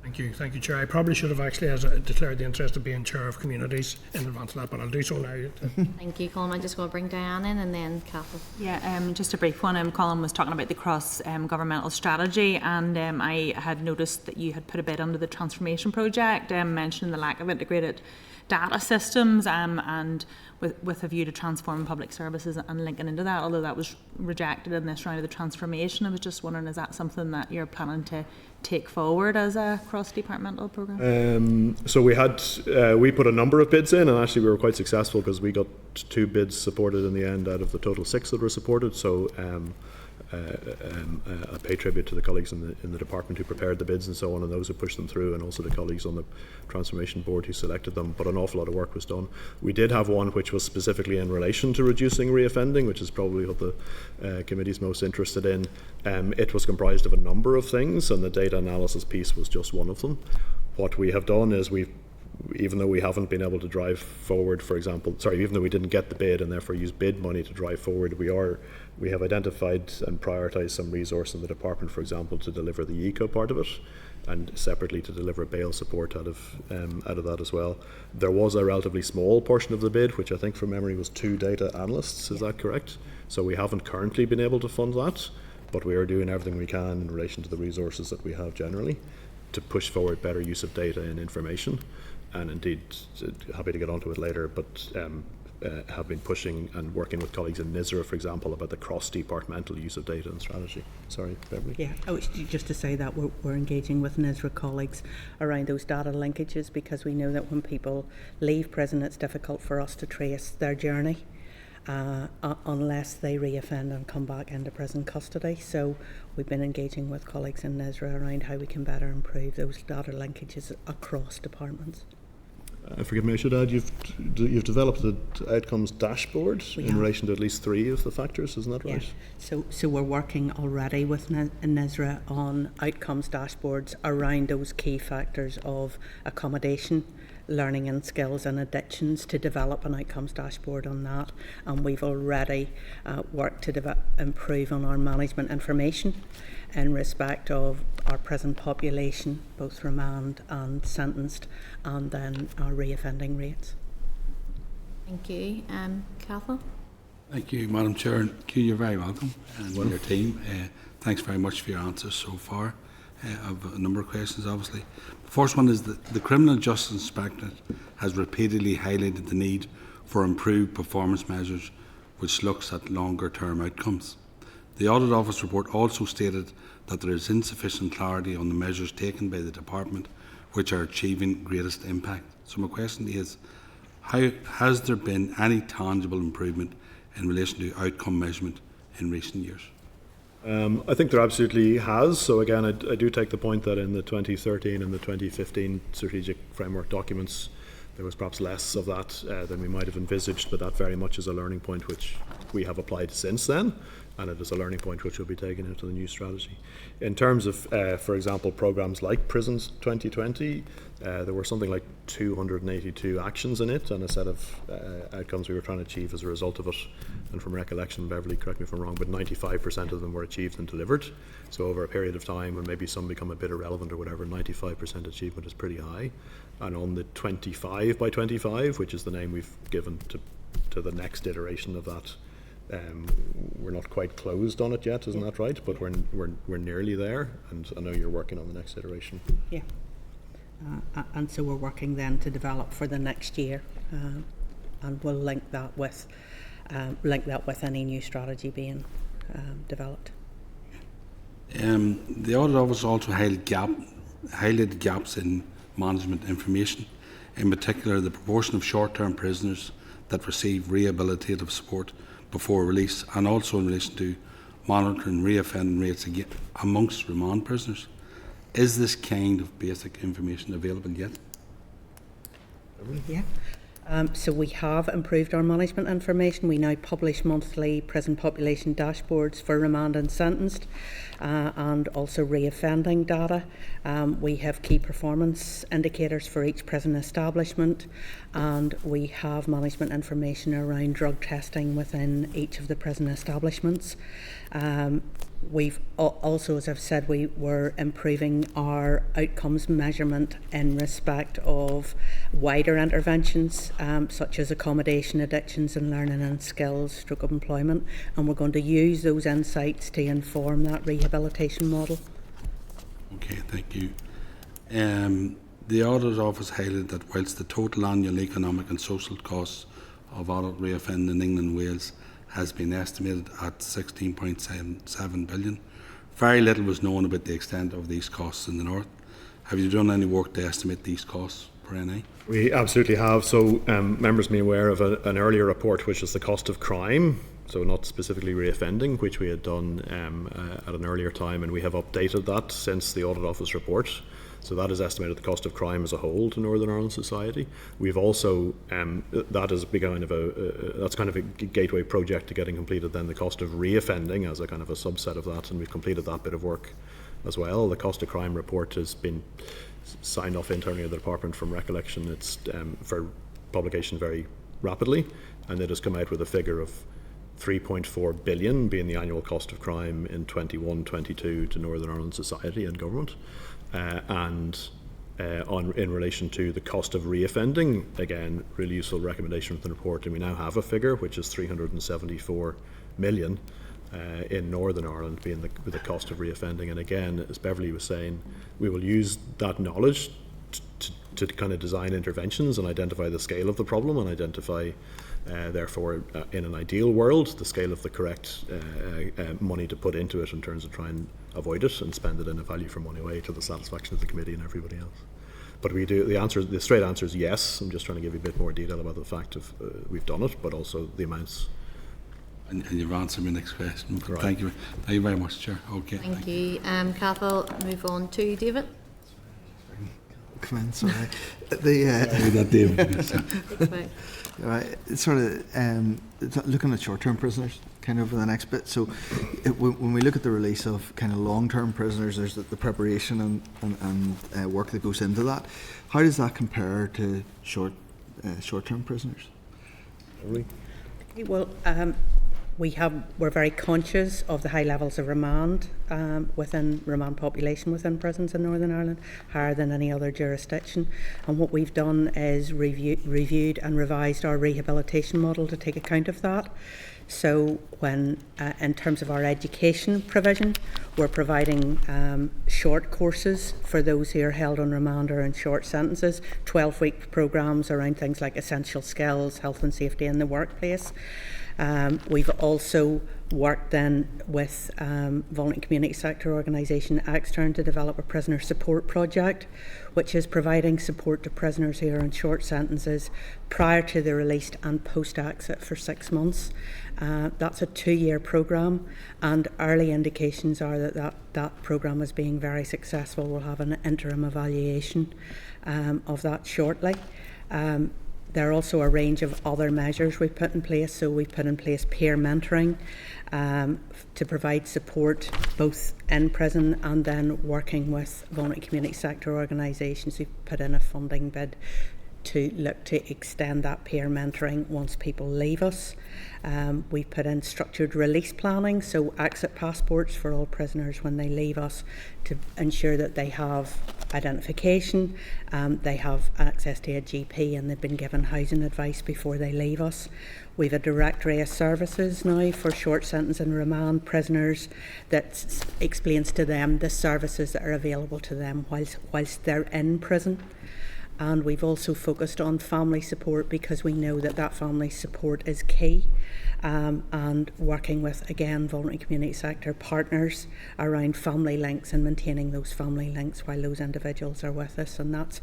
Thank you, Chair. I probably should have actually declared the interest of being Chair of Communities in advance of that, but I'll do so now. Thank you, Colin. I'm just going to bring Diane in and then Catherine. Yeah, just a brief one. Colin was talking about the cross-governmental strategy, and I had noticed that you had put a bid under the transformation project, mentioning the lack of integrated data systems and with a view to transform public services and linking into that, although that was rejected in this round of the transformation. I was just wondering, is that something that you're planning to take forward as a cross-departmental programme? So we put a number of bids in, and actually we were quite successful because we got 2 bids supported in the end out of the total 6 that were supported. So I pay tribute to the colleagues in the department who prepared the bids and so on, and those who pushed them through, and also the colleagues on the transformation board who selected them. But an awful lot of work was done. We did have one which was specifically in relation to reducing reoffending, which is probably what the committee's most interested in. It was comprised of a number of things, and the data analysis piece was just one of them. What we have done is we've even though we haven't been able to drive forward, for example, even though we didn't get the bid and therefore use bid money to drive forward, we have identified and prioritised some resource in the department, for example, to deliver the eco part of it, and separately to deliver bail support out of that as well. There was a relatively small portion of the bid, which I think from memory was 2 data analysts, is that correct? So we haven't currently been able to fund that, but we are doing everything we can in relation to the resources that we have generally to push forward better use of data and information. And indeed, happy to get onto it later, but have been pushing and working with colleagues in NISRA, for example, about the cross-departmental use of data and strategy. Sorry, Beverly. Yeah, just to say that we're engaging with NISRA colleagues around those data linkages, because we know that when people leave prison, it's difficult for us to trace their journey unless they reoffend and come back into prison custody. So we've been engaging with colleagues in NISRA around how we can better improve those data linkages across departments. Forgive me, I should add, you've developed an outcomes dashboard in relation to at least 3 of the factors, isn't that right? Yeah. So we're working already with NISRA on outcomes dashboards around those key factors of accommodation, learning and skills and addictions, to develop an outcomes dashboard on that. And we've already worked to improve on our management information in respect of our prison population, both remand and sentenced, and then our reoffending rates. Thank you. Cathal? Thank you, Madam Chair. And Q, you're very welcome, and your team. Thanks very much for your answers so far. I have a number of questions, obviously. The first one is that the Criminal Justice Inspectorate has repeatedly highlighted the need for improved performance measures, which looks at longer-term outcomes. The Audit Office report also stated that there is insufficient clarity on the measures taken by the Department which are achieving greatest impact. So my question is, has there been any tangible improvement in relation to outcome measurement in recent years? I think there absolutely has. So again, I do take the point that in the 2013 and the 2015 strategic framework documents, there was perhaps less of that than we might have envisaged, but that very much is a learning point which we have applied since then, and it is a learning point which will be taken into the new strategy. In terms of, for example, programmes like Prisons 2020, there were something like 282 actions in it and a set of outcomes we were trying to achieve as a result of it. And from recollection, Beverly, correct me if I'm wrong, but 95% of them were achieved and delivered. So over a period of time, when maybe some become a bit irrelevant or whatever, 95% achievement is pretty high. And on the 25 by 25, which is the name we've given to the next iteration of that, we're not quite closed on it yet, isn't that right? But we're nearly there, and I know you're working on the next iteration. Yeah. And so we're working then to develop for the next year, and we'll link that with any new strategy being developed. The Audit Office also highlighted gaps in management information, in particular the proportion of short-term prisoners that receive rehabilitative support before release, and also in relation to monitoring reoffending rates amongst remand prisoners. Is this kind of basic information available yet? Yeah. So we have improved our management information. We now publish monthly prison population dashboards for remand and sentenced, and also reoffending data. We have key performance indicators for each prison establishment, and we have management information around drug testing within each of the prison establishments. We've also, as I've said, we were improving our outcomes measurement in respect of wider interventions, such as accommodation, addictions and learning and skills, stroke of employment, and we're going to use those insights to inform that rehabilitation model. Okay, thank you. The Audit Office highlighted that whilst the total annual economic and social costs of adult reoffending in England and Wales has been estimated at 16.77 billion. Very little was known about the extent of these costs in the north. Have you done any work to estimate these costs for NI? We absolutely have. So members may be aware of an earlier report, which is the cost of crime, so not specifically reoffending, which we had done at an earlier time, and we have updated that since the Audit Office report. So that has estimated the cost of crime as a whole to Northern Ireland society. We've also, that has begun that's kind of a gateway project to getting completed then the cost of reoffending as a kind of a subset of that, and we've completed that bit of work as well. The cost of crime report has been signed off internally at the department. From recollection, it's for publication very rapidly, and it has come out with a figure of 3.4 billion being the annual cost of crime in 21-22 to Northern Ireland society and government, in relation to the cost of reoffending, again, really useful recommendation from the report, and we now have a figure which is 374 million in Northern Ireland being the cost of reoffending. And again, as Beverly was saying, we will use that knowledge to kind of design interventions and identify the scale of the problem, and identify therefore in an ideal world the scale of the correct money to put into it in terms of trying and avoid it and spend it in a value for money way to the satisfaction of the committee and everybody else. But we do, the straight answer is yes. I'm just trying to give you a bit more detail about the fact of we've done it, but also the amounts. And you've answered my next question. Right. Thank you very much, Chair. Okay. Thank you. Kath, I'll move on to David. Come in, sorry. That David. Sort of looking at short-term prisoners kind of for the next bit. So when we look at the release of kind of long-term prisoners, there's the preparation and work that goes into that. How does that compare to short-term prisoners? Well, we're very conscious of the high levels of remand within remand population within prisons in Northern Ireland, higher than any other jurisdiction. And what we've done is reviewed and revised our rehabilitation model to take account of that. So when, in terms of our education provision, we're providing short courses for those who are held on remand or in short sentences, 12-week programmes around things like essential skills, health and safety in the workplace. We've also worked then with voluntary community sector organisation Extern to develop a prisoner support project, which is providing support to prisoners who are in short sentences prior to the release and post-exit for 6 months. That's a 2-year programme, and early indications are that programme is being very successful. We'll have an interim evaluation of that shortly. There are also a range of other measures we've put in place. So we've put in place peer mentoring to provide support both in prison and then working with voluntary community sector organisations. We've put in a funding bid to look to extend that peer mentoring once people leave us. We've put in structured release planning, so exit passports for all prisoners when they leave us, to ensure that they have identification, they have access to a GP, and they've been given housing advice before they leave us. We've a directory of services now for short sentence and remand prisoners that explains to them the services that are available to them whilst they're in prison. And we've also focused on family support, because we know that family support is key, and working with, again, voluntary community sector partners around family links and maintaining those family links while those individuals are with us. And that's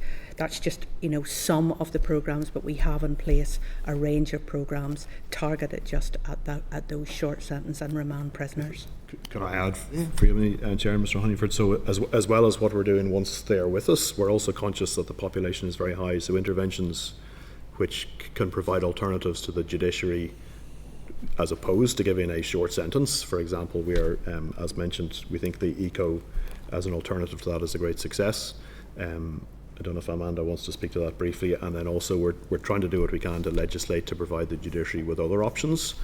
just, some of the programmes, but we have in place a range of programmes targeted just at those short sentence and remand prisoners. Could I add, forgive me, Chair, Mr. Honeyford, so as well as what we're doing once they are with us, we're also conscious that the population is very high, so interventions which can provide alternatives to the judiciary as opposed to giving a short sentence. For example, we are, as mentioned, we think the ECO as an alternative to that is a great success. I don't know if Amanda wants to speak to that briefly, and then also we're trying to do what we can to legislate to provide the judiciary with other options.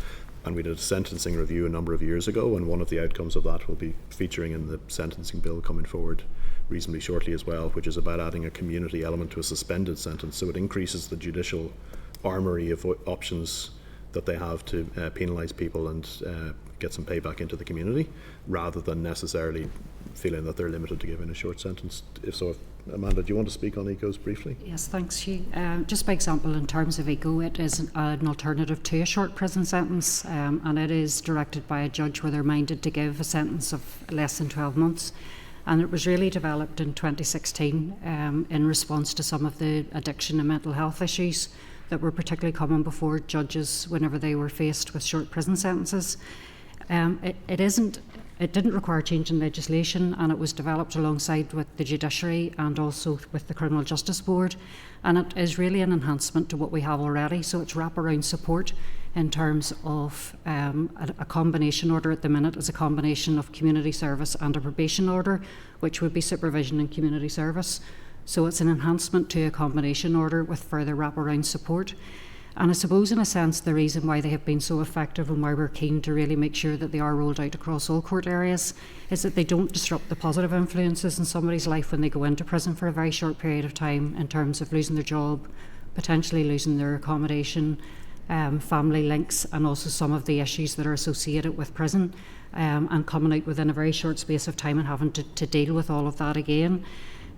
And we did a sentencing review a number of years ago, and one of the outcomes of that will be featuring in the sentencing bill coming forward reasonably shortly as well, which is about adding a community element to a suspended sentence. So it increases the judicial armoury of options that they have to penalise people and get some payback into the community, rather than necessarily feeling that they're limited to giving a short sentence. Amanda, do you want to speak on ECOs briefly? Yes, thanks, Hugh. Just by example, in terms of ECO, it is an alternative to a short prison sentence, and it is directed by a judge where they're minded to give a sentence of less than 12 months. And it was really developed in 2016 in response to some of the addiction and mental health issues that were particularly common before judges whenever they were faced with short prison sentences. It didn't require change in legislation, and it was developed alongside with the judiciary and also with the Criminal Justice Board, and it is really an enhancement to what we have already. So it's wraparound support in terms of a combination order. At the minute is a combination of community service and a probation order, which would be supervision and community service. So it's an enhancement to a combination order with further wraparound support. And I suppose, in a sense, the reason why they have been so effective and why we're keen to really make sure that they are rolled out across all court areas is that they don't disrupt the positive influences in somebody's life when they go into prison for a very short period of time, in terms of losing their job, potentially losing their accommodation, family links, and also some of the issues that are associated with prison, and coming out within a very short space of time and having to deal with all of that again.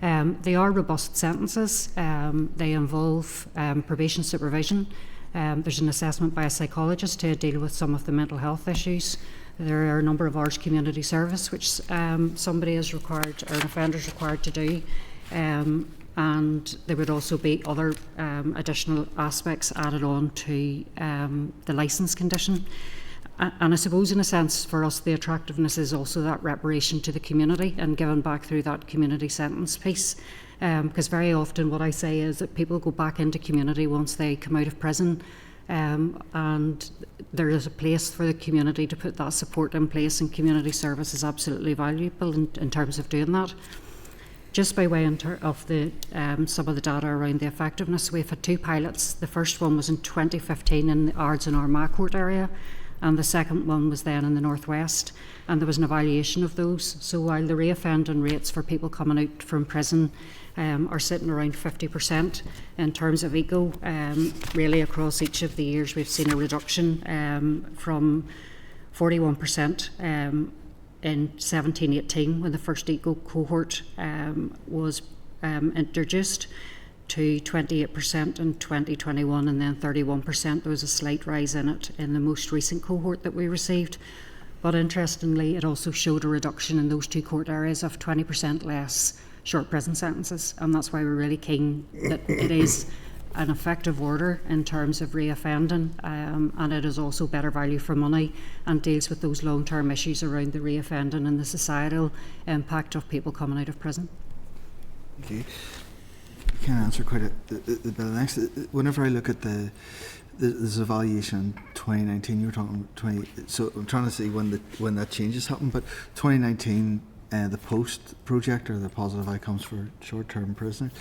They are robust sentences. They involve probation supervision. There's an assessment by a psychologist to deal with some of the mental health issues. There are a number of hours community service which somebody is required, or an offender is required to do. And there would also be other additional aspects added on to the licence condition. And I suppose, in a sense, for us, the attractiveness is also that reparation to the community and giving back through that community sentence piece. Because very often what I say is that people go back into community once they come out of prison, and there is a place for the community to put that support in place, and community service is absolutely valuable in terms of doing that. Just by way of the some of the data around the effectiveness, we've had 2 pilots. The first one was in 2015 in the Ards and Armagh court area, and the second one was then in the northwest, and there was an evaluation of those. So while the reoffending rates for people coming out from prison are sitting around 50% in terms of ECO, really across each of the years we've seen a reduction from 41% in 17-18 when the first ECO cohort was introduced, to 28% in 2021, and then 31%. There was a slight rise in it in the most recent cohort that we received. But interestingly, it also showed a reduction in those 2 court areas of 20% less short prison sentences, and that's why we're really keen that it is an effective order in terms of reoffending, and it is also better value for money and deals with those long-term issues around the reoffending and the societal impact of people coming out of prison. Okay. You can answer quite a bit of the next. Whenever I look at this evaluation in 2019, you were talking 20. So I'm trying to see when that changes happened. But 2019, the POST project, or the positive outcomes for short-term prisoners,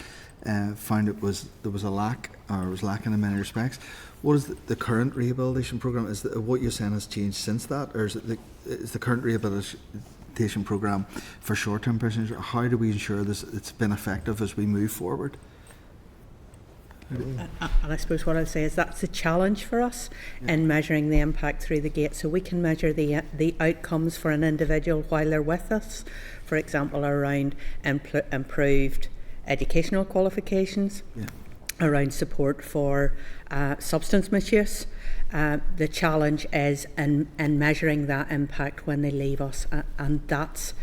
found there was a lack, or was lacking in many respects. What is the current rehabilitation program? Is what you're saying has changed since that, or is the current rehabilitation program for short-term prisoners? How do we ensure it's been effective as we move forward? And I suppose what I'd say is that's a challenge for us in measuring the impact through the gate. So we can measure the outcomes for an individual while they're with us, for example, around improved educational qualifications, around support for substance misuse. The challenge is in measuring that impact when they leave us, and that's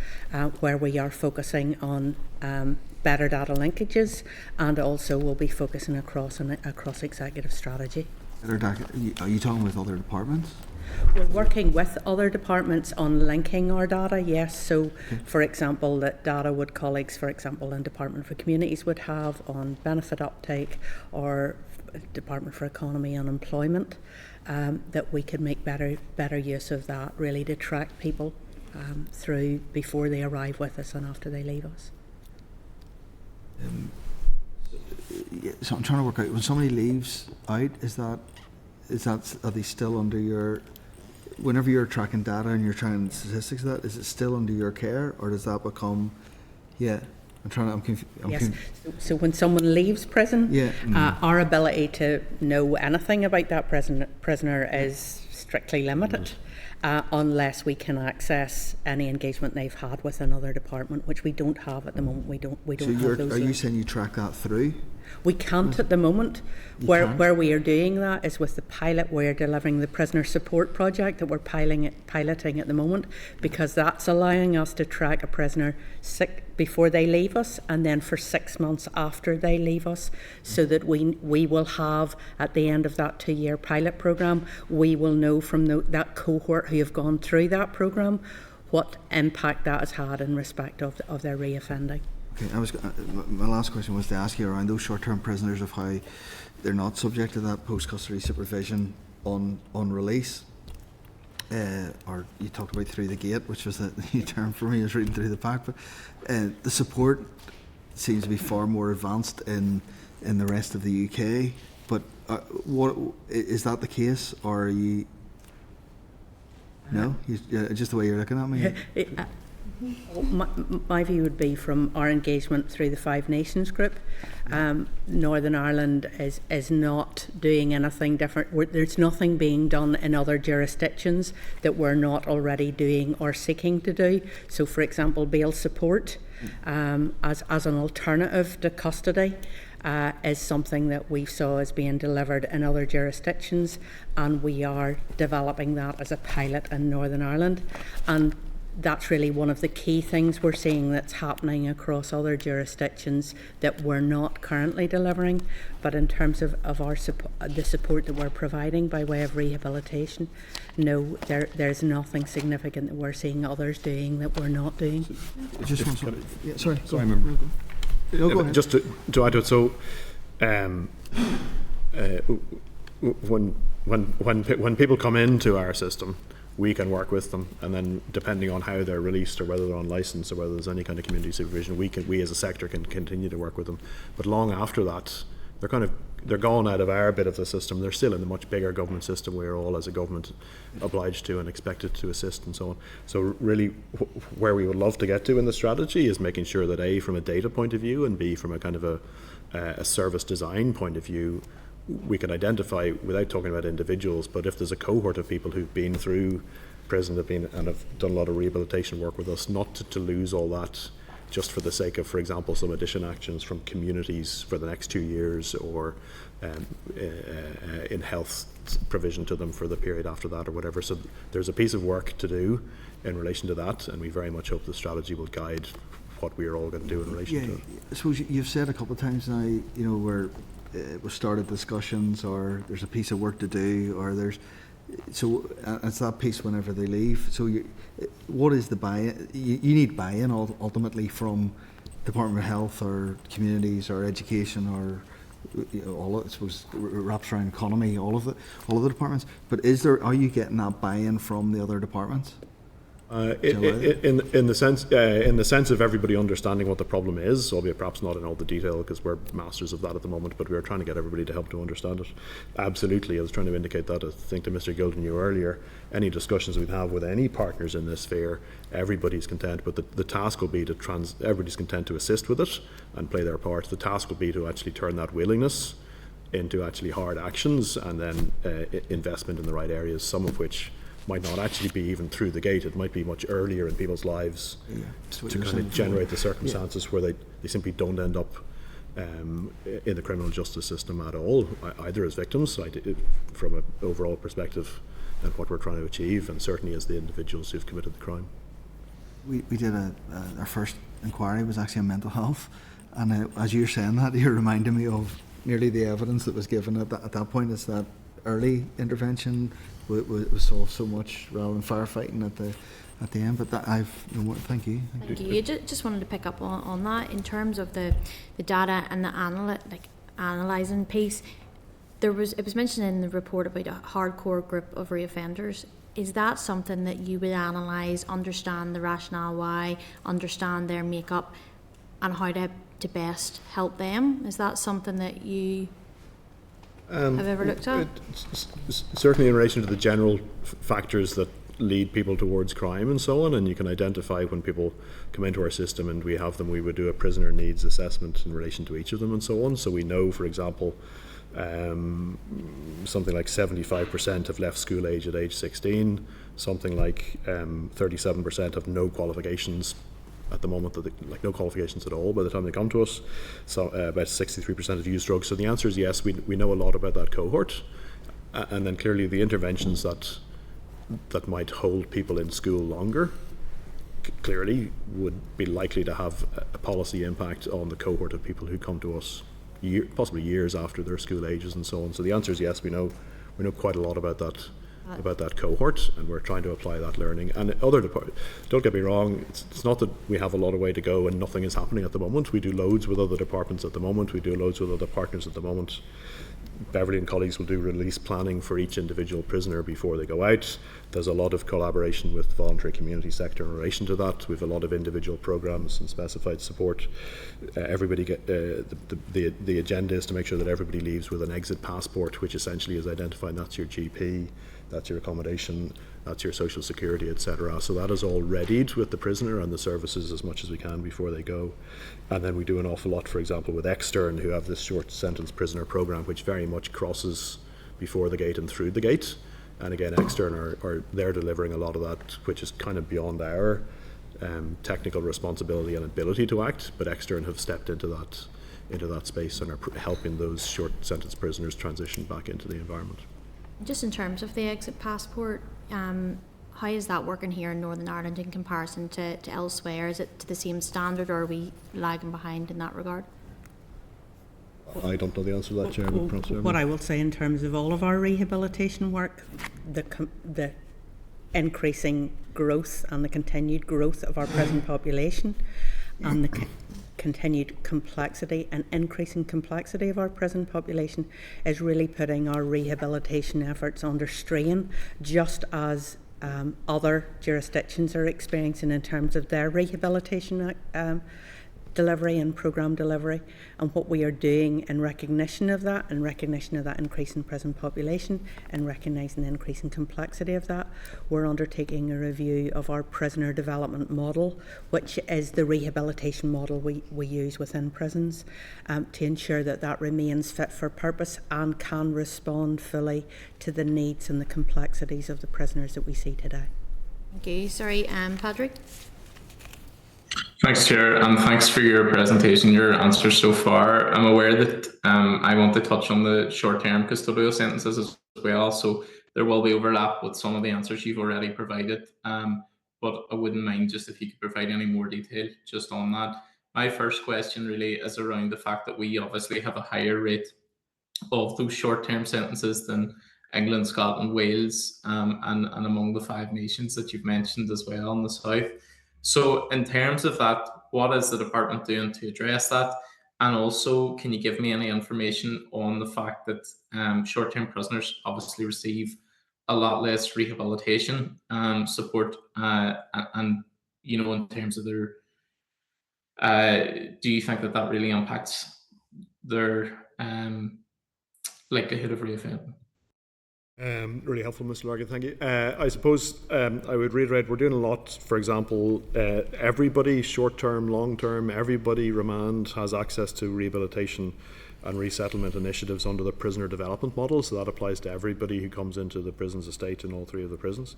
where we are focusing on better data linkages, and also we'll be focusing across executive strategy. Are you talking with other departments? We're working with other departments on linking our data, yes. So, for example, that data would colleagues, for example, in Department for Communities would have on benefit uptake, or Department for Economy and Employment, that we could make better use of that, really, to track people through before they arrive with us and after they leave us. So I'm trying to work out, when somebody leaves out, are they still under your, whenever you're tracking data and you're tracking statistics of that, is it still under your care, or does that become, I'm confused. Yes. So when someone leaves prison, our ability to know anything about that prisoner is strictly limited. Unless we can access any engagement they've had with another department, which we don't have at the moment. We don't have those. Are you saying you track that through? We can't at the moment. Where we are doing that is with the pilot. We're delivering the prisoner support project that we're piloting at the moment, because that's allowing us to track a prisoner before they leave us, and then for 6 months after they leave us, so that we will have, at the end of that 2-year pilot programme, we will know from that cohort who have gone through that programme what impact that has had in respect of their reoffending. Okay, my last question was to ask you around those short-term prisoners, of how they're not subject to that post-custody supervision on release. Or you talked about through the gate, which was a new term for me. I was reading through the pack, but the support seems to be far more advanced in the rest of the UK. But what is that the case, or are you? No, just the way you're looking at me. My view would be, from our engagement through the Five Nations group, Northern Ireland is not doing anything different. There's nothing being done in other jurisdictions that we're not already doing or seeking to do. So, for example, bail support as an alternative to custody is something that we saw as being delivered in other jurisdictions, and we are developing that as a pilot in Northern Ireland. And that's really one of the key things we're seeing that's happening across other jurisdictions that we're not currently delivering. But in terms of our the support that we're providing by way of rehabilitation, no, there's nothing significant that we're seeing others doing that we're not doing. Just one second. Yeah, sorry. Sorry, member. No, go ahead. Just to add to it, so when people come into our system, we can work with them, and then depending on how they're released or whether they're on licence or whether there's any kind of community supervision, we as a sector can continue to work with them. But long after that, they're gone out of our bit of the system. They're still in the much bigger government system we're all as a government obliged to and expected to assist and so on. So really where we would love to get to in the strategy is making sure that A, from a data point of view, and B, from a kind of a service design point of view, we can identify, without talking about individuals, but if there's a cohort of people who've been through prison and have done a lot of rehabilitation work with us, not to lose all that just for the sake of, for example, some addition actions from communities for the next 2 years, or in health provision to them for the period after that or whatever. So there's a piece of work to do in relation to that, and we very much hope the strategy will guide what we are all going to do in relation to it. I suppose you've said a couple of times now, where we've started discussions, or there's a piece of work to do, or so it's that piece whenever they leave. So what is the buy-in? You need buy-in ultimately from Department of Health or communities or education, or all of it, I suppose, wraps around economy, all of the departments. But are you getting that buy-in from the other departments? In the sense of everybody understanding what the problem is, albeit perhaps not in all the detail, because we're masters of that at the moment, but we are trying to get everybody to help to understand it. Absolutely, I was trying to indicate that. I think to Mr. Gilden earlier, any discussions we'd have with any partners in this sphere, everybody's content, but the task will be everybody's content to assist with it and play their part. The task will be to actually turn that willingness into actually hard actions, and then investment in the right areas, some of which might not actually be even through the gate. It might be much earlier in people's lives to kind of generate the circumstances where they simply don't end up in the criminal justice system at all, either as victims, from an overall perspective, and what we're trying to achieve, and certainly as the individuals who've committed the crime. We did our first inquiry was actually on mental health, and as you're saying that, you're reminding me of nearly the evidence that was given at that point. Is that early intervention was solved so much rather than firefighting at the end. But thank you. Thank you. Just wanted to pick up on that in terms of the data and the analysing piece. It was mentioned in the report about a hardcore group of reoffenders. Is that something that you would analyse, understand the rationale why, understand their makeup, and how to best help them? Is that something that you have ever looked at? Certainly in relation to the general factors that lead people towards crime and so on, and you can identify when people come into our system and we would do a prisoner needs assessment in relation to each of them and so on. So we know, for example, something like 75% have left school age at age 16, something like 37% have no qualifications at the moment, like no qualifications at all by the time they come to us. So about 63% have used drugs. So the answer is yes, we know a lot about that cohort, and then clearly the interventions that might hold people in school longer clearly would be likely to have a policy impact on the cohort of people who come to us possibly years after their school ages and so on. So the answer is yes, we know quite a lot about that about that cohort, and we're trying to apply that learning. And other departments, don't get me wrong, it's not that we have a lot of way to go and nothing is happening at the moment. We do loads with other departments at the moment. We do loads with other partners at the moment. Beverly and colleagues will do release planning for each individual prisoner before they go out. There's a lot of collaboration with the voluntary community sector in relation to that. We have a lot of individual programs and specified support. Everybody get the agenda is to make sure that everybody leaves with an exit passport, which essentially is identifying that's your GP, that's your accommodation, that's your social security, etc. So that is all readied with the prisoner and the services as much as we can before they go. And then we do an awful lot, for example, with Extern, who have this short sentence prisoner program, which very much crosses before the gate and through the gate. And again, Extern are they're delivering a lot of that, which is kind of beyond our technical responsibility and ability to act. But Extern have stepped into that space and are helping those short sentence prisoners transition back into the environment. Just in terms of the exit passport, how is that working here in Northern Ireland in comparison to elsewhere? Is it to the same standard, or are we lagging behind in that regard? I don't know the answer to that, Chair. What I will say in terms of all of our rehabilitation work, the increasing growth and the continued growth of our prison population and the continued complexity and increasing complexity of our prison population is really putting our rehabilitation efforts under strain, just as other jurisdictions are experiencing in terms of their rehabilitation delivery and programme delivery. And what we are doing in recognition of that, increase in prison population, and recognising the increasing complexity of that, we're undertaking a review of our prisoner development model, which is the rehabilitation model we use within prisons, to ensure that that remains fit for purpose and can respond fully to the needs and the complexities of the prisoners that we see today. Thank you. Sorry, Patrick? Thanks, Chair, and thanks for your presentation, your answers so far. I'm aware that I want to touch on the short-term custodial sentences as well, so there will be overlap with some of the answers you've already provided, but I wouldn't mind just if you could provide any more detail just on that. My first question really is around the fact that we obviously have a higher rate of those short-term sentences than England, Scotland, Wales, and among the 5 nations that you've mentioned as well in the south. So in terms of that, what is the department doing to address that? And also, can you give me any information on the fact that short-term prisoners obviously receive a lot less rehabilitation support and, you know, in terms of their, do you think that that really impacts their likelihood of reoffending? Really helpful, Mr. Larkin, thank you. I suppose I would reiterate, we're doing a lot. For example, everybody, short-term, long-term, everybody remand has access to rehabilitation and resettlement initiatives under the prisoner development model, so that applies to everybody who comes into the prison's estate in all 3 of the prisons.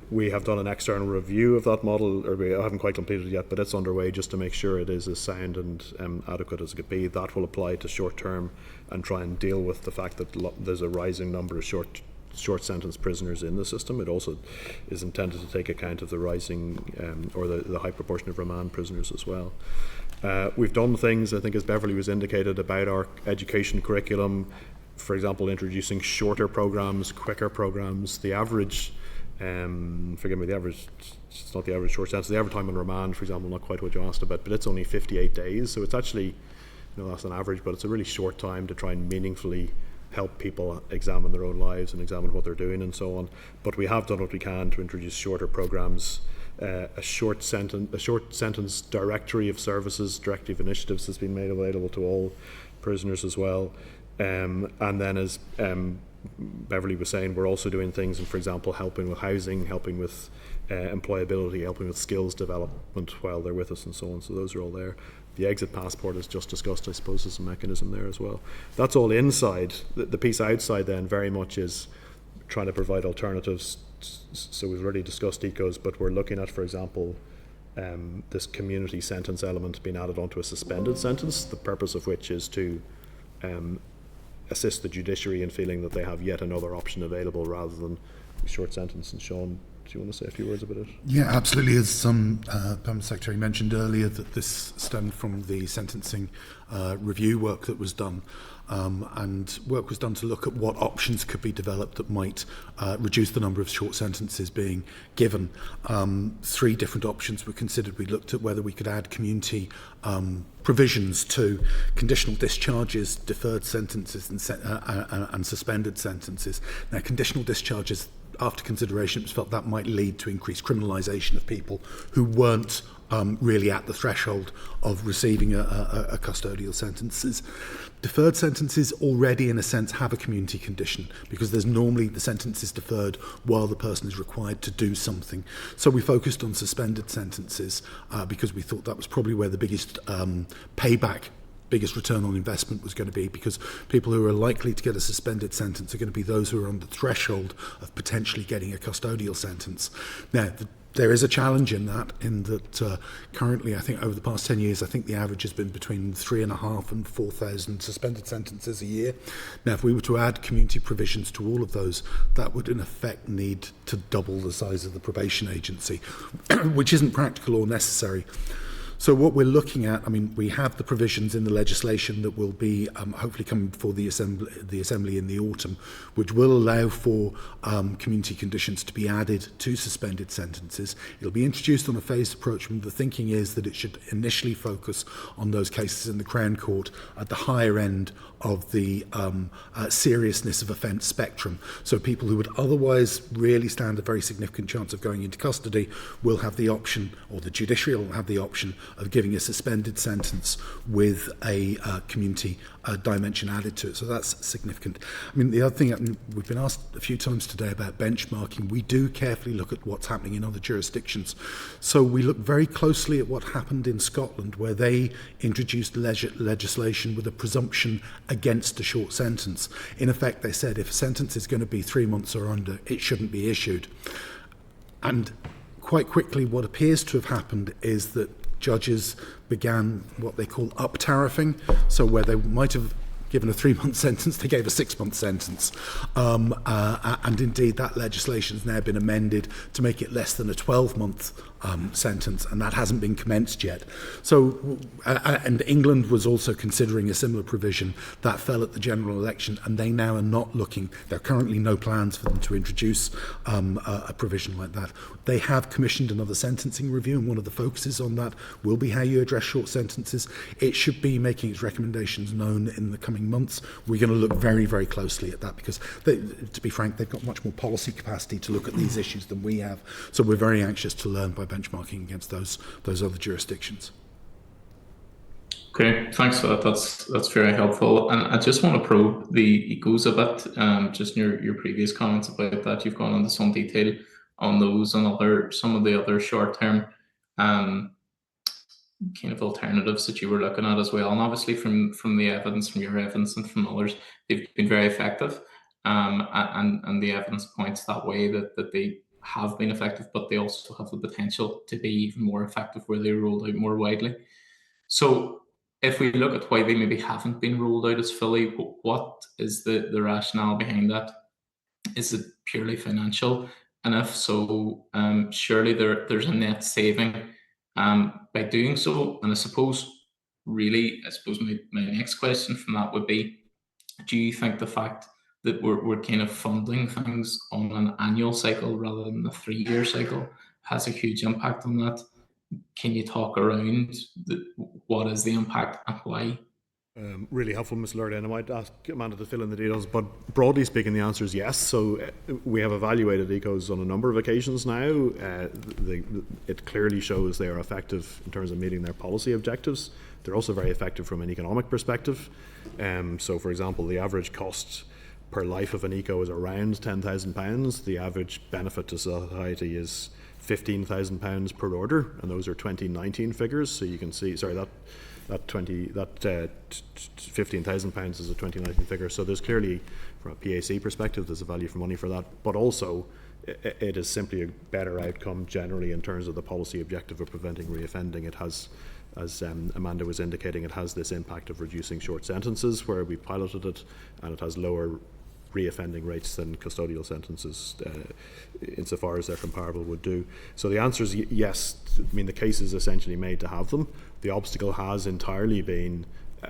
We have done an external review of that model, or we haven't quite completed it yet, but it's underway just to make sure it is as sound and adequate as it could be. That will apply to short-term and try and deal with the fact that there's a rising number of short sentence prisoners in the system. It also is intended to take account of the rising or the high proportion of remand prisoners as well. We've done things, I think, as Beverly was indicated, about our education curriculum, for example, introducing shorter programs, quicker programs. The average, forgive me, it's not the average short sentence, the average time on remand, for example, not quite what you asked about, but it's only 58 days, so it's actually, you know, that's an average, but it's a really short time to try and meaningfully help people examine their own lives and examine what they're doing and so on. But we have done what we can to introduce shorter programs. A short sentence directory of services, directory of initiatives has been made available to all prisoners as well. And then, as Beverly was saying, we're also doing things, and for example, helping with housing, helping with employability, helping with skills development while they're with us and so on. So those are all there. The exit passport is just discussed, I suppose, as a mechanism there as well. That's all inside. The piece outside then very much is trying to provide alternatives. So we've already discussed ECOs, but we're looking at, for example, this community sentence element being added onto a suspended sentence, the purpose of which is to assist the judiciary in feeling that they have yet another option available rather than a short sentence. And Sean, do you want to say a few words about it? Yeah, absolutely. As some Permanent Secretary mentioned earlier, that this stemmed from the sentencing review work that was done. and work was done to look at what options could be developed that might reduce the number of short sentences being given. 3 different options were considered. We looked at whether we could add community provisions to conditional discharges, deferred sentences and suspended sentences. Now, conditional discharges, after consideration, it was felt that might lead to increased criminalisation of people who weren't really at the threshold of receiving a custodial sentences. Deferred sentences already, in a sense, have a community condition because there's normally the sentence is deferred while the person is required to do something. So we focused on suspended sentences because we thought that was probably where the biggest payback, biggest return on investment was going to be, because people who are likely to get a suspended sentence are going to be those who are on the threshold of potentially getting a custodial sentence. Now, there is a challenge in that currently, I think over the past 10 years, I think the average has been between 3,500 and 4,000 suspended sentences a year. Now, if we were to add community provisions to all of those, that would in effect need to double the size of the probation agency, which isn't practical or necessary. So what we're looking at, I mean, we have the provisions in the legislation that will be hopefully coming before the Assembly in the autumn, which will allow for community conditions to be added to suspended sentences. It'll be introduced on a phased approach, and the thinking is that it should initially focus on those cases in the Crown Court at the higher end of the seriousness of offence spectrum. So people who would otherwise really stand a very significant chance of going into custody will have the option, or the judiciary will have the option, of giving a suspended sentence with a community dimension added to it. So that's significant. I mean, the other thing, we've been asked a few times today about benchmarking. We do carefully look at what's happening in other jurisdictions. So we look very closely at what happened in Scotland, where they introduced legislation with a presumption against a short sentence. In effect, they said if a sentence is going to be 3 months or under, it shouldn't be issued. And quite quickly, what appears to have happened is that judges began what they call up-tariffing, so where they might have given a 3-month sentence, they gave a 6-month sentence. And indeed, that legislation has now been amended to make it less than a 12-month sentence, and that hasn't been commenced yet. So, and England was also considering a similar provision that fell at the general election, and they now are not looking, there are currently no plans for them to introduce a provision like that. They have commissioned another sentencing review, and one of the focuses on that will be how you address short sentences. It should be making its recommendations known in the coming months. We're going to look very, very closely at that because, to be frank, they've got much more policy capacity to look at these issues than we have. So we're very anxious to learn by benchmarking against those other jurisdictions. Okay, thanks for that. That's very helpful. And I just want to probe the ECOs a bit. Just in your previous comments about that, you've gone into some detail on those and some of the other short-term kind of alternatives that you were looking at as well. And obviously from the evidence, from your evidence and from others, they've been very effective. And the evidence points that way that they have been effective, but they also have the potential to be even more effective where they're rolled out more widely. So if we look at why they maybe haven't been rolled out as fully, what is the rationale behind that? Is it purely financial? And if so, surely there's a net saving by doing so. And I suppose my next question from that would be, do you think the fact that we're kind of funding things on an annual cycle rather than a 3-year cycle has a huge impact on that? Can you talk around what is the impact and why? Really helpful, Ms. Lurdy, and I might ask Amanda to fill in the details, but broadly speaking, the answer is yes. So we have evaluated ECOs on a number of occasions now. It clearly shows they are effective in terms of meeting their policy objectives. They're also very effective from an economic perspective. So, for example, the average cost per life of an ECO is around £10,000. The average benefit to society is £15,000 per order, and those are 2019 figures. So you can see, that £15,000 is a 2019 figure. So there's clearly, from a PAC perspective, there's a value for money for that. But also, it is simply a better outcome generally in terms of the policy objective of preventing reoffending. It has, as Amanda was indicating, it has this impact of reducing short sentences where we piloted it, and it has lower reoffending rates than custodial sentences insofar as they're comparable would do. So the answer is yes. I mean, the case is essentially made to have them. The obstacle has entirely been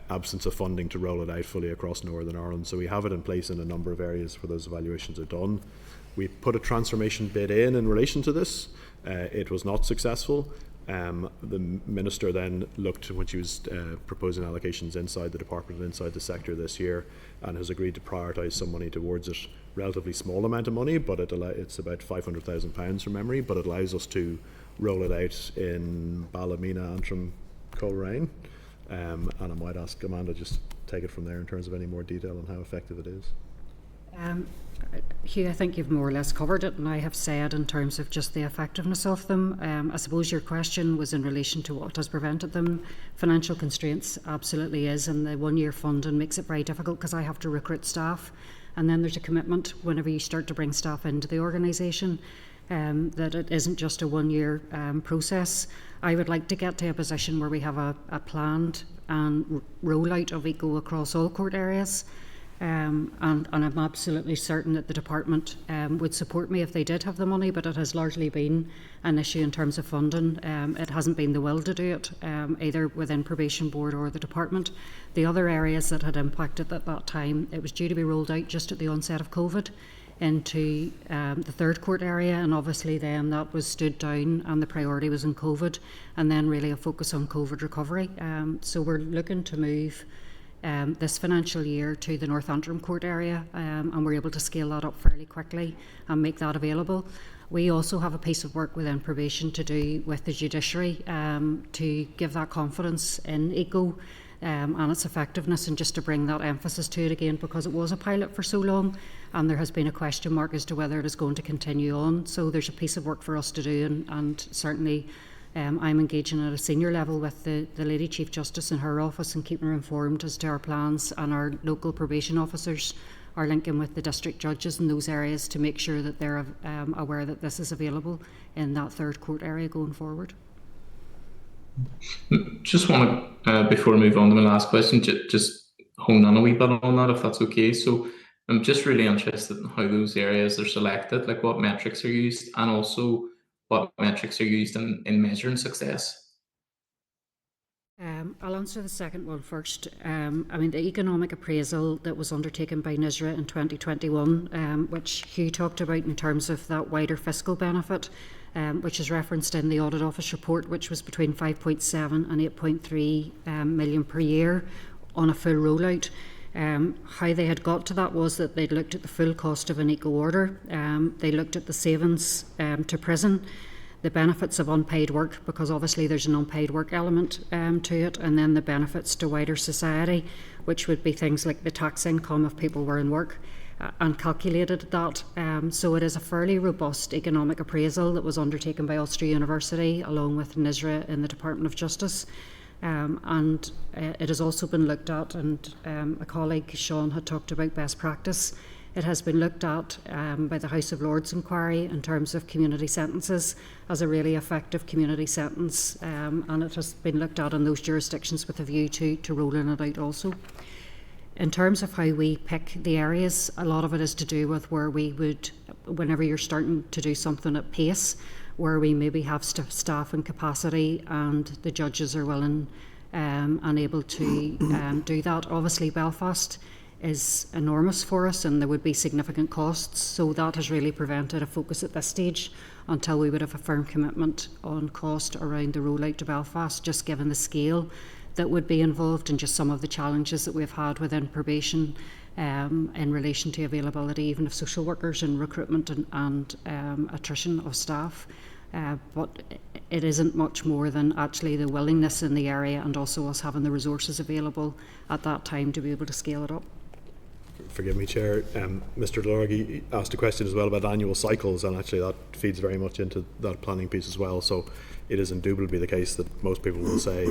absence of funding to roll it out fully across Northern Ireland. So we have it in place in a number of areas where those evaluations are done. We put a transformation bid in relation to this. It was not successful. The Minister then looked, when she was proposing allocations inside the department and inside the sector this year, and has agreed to prioritise some money towards it. Relatively small amount of money, but it's about £500,000 from memory, but it allows us to roll it out in Ballymena, Antrim, Coleraine. And I might ask Amanda just take it from there in terms of any more detail on how effective it is. Hugh, I think you've more or less covered it, and I have said in terms of just the effectiveness of them. I suppose your question was in relation to what has prevented them. Financial constraints absolutely is, and the one-year funding makes it very difficult because I have to recruit staff, and then there's a commitment whenever you start to bring staff into the organisation. That it isn't just a one-year process. I would like to get to a position where we have a planned rollout of ECO across all court areas. And I'm absolutely certain that the department would support me if they did have the money, but it has largely been an issue in terms of funding. It hasn't been the will to do it, either within Probation Board or the department. The other areas that had impacted at that time, it was due to be rolled out just at the onset of COVID into the third court area, and obviously then that was stood down and the priority was in COVID, and then really a focus on COVID recovery. So we're looking to move this financial year to the North Antrim court area, and we're able to scale that up fairly quickly and make that available. We also have a piece of work within probation to do with the judiciary to give that confidence in ECO and its effectiveness, and just to bring that emphasis to it again, because it was a pilot for so long and there has been a question mark as to whether it is going to continue on. So there's a piece of work for us to do, and certainly I'm engaging at a senior level with the Lady Chief Justice in her office and keeping her informed as to our plans, and our local probation officers are linking with the district judges in those areas to make sure that they're aware that this is available in that third court area going forward. Just want to, before I move on to my last question, just hone on a wee bit on that, if that's okay. So I'm just really interested in how those areas are selected, like what metrics are used, and also what metrics are used in measuring success. I'll answer the second one first. I mean, the economic appraisal that was undertaken by NISRA in 2021, which Hugh talked about in terms of that wider fiscal benefit, which is referenced in the Audit Office report, which was between 5.7 and 8.3 million per year on a full rollout. How they had got to that was that they'd looked at the full cost of an ECO order, they looked at the savings to prison, the benefits of unpaid work, because obviously there's an unpaid work element to it, and then the benefits to wider society, which would be things like the tax income if people were in work, and calculated that. So it is a fairly robust economic appraisal that was undertaken by Ulster University along with NISRA in the Department of Justice. And it has also been looked at, and a colleague, Sean, had talked about best practice. It has been looked at by the House of Lords inquiry in terms of community sentences as a really effective community sentence, and it has been looked at in those jurisdictions with a view to rolling it out also. In terms of how we pick the areas, a lot of it is to do with where we would, whenever you're starting to do something at pace, where we maybe have staff and capacity and the judges are willing and able to do that. Obviously Belfast is enormous for us and there would be significant costs, so that has really prevented a focus at this stage until we would have a firm commitment on cost around the rollout to Belfast, just given the scale that would be involved and just some of the challenges that we've had within probation in relation to availability even of social workers and recruitment and attrition of staff. But it isn't much more than actually the willingness in the area and also us having the resources available at that time to be able to scale it up. Forgive me, Chair. Mr. Delargy asked a question as well about annual cycles, and actually that feeds very much into that planning piece as well. So it is indubitably the case that most people will say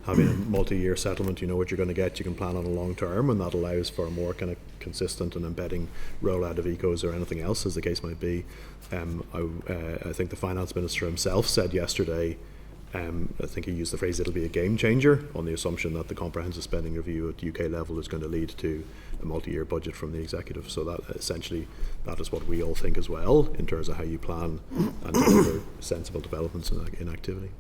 having a multi-year settlement, you know what you're going to get, you can plan on a long term, and that allows for a more kind of consistent and embedding rollout of ECOs or anything else, as the case might be. I think the Finance Minister himself said yesterday, I think he used the phrase, it'll be a game changer, on the assumption that the comprehensive spending review at UK level is going to lead to a multi-year budget from the executive. So that essentially, that is what we all think as well in terms of how you plan and deliver sensible developments in activity.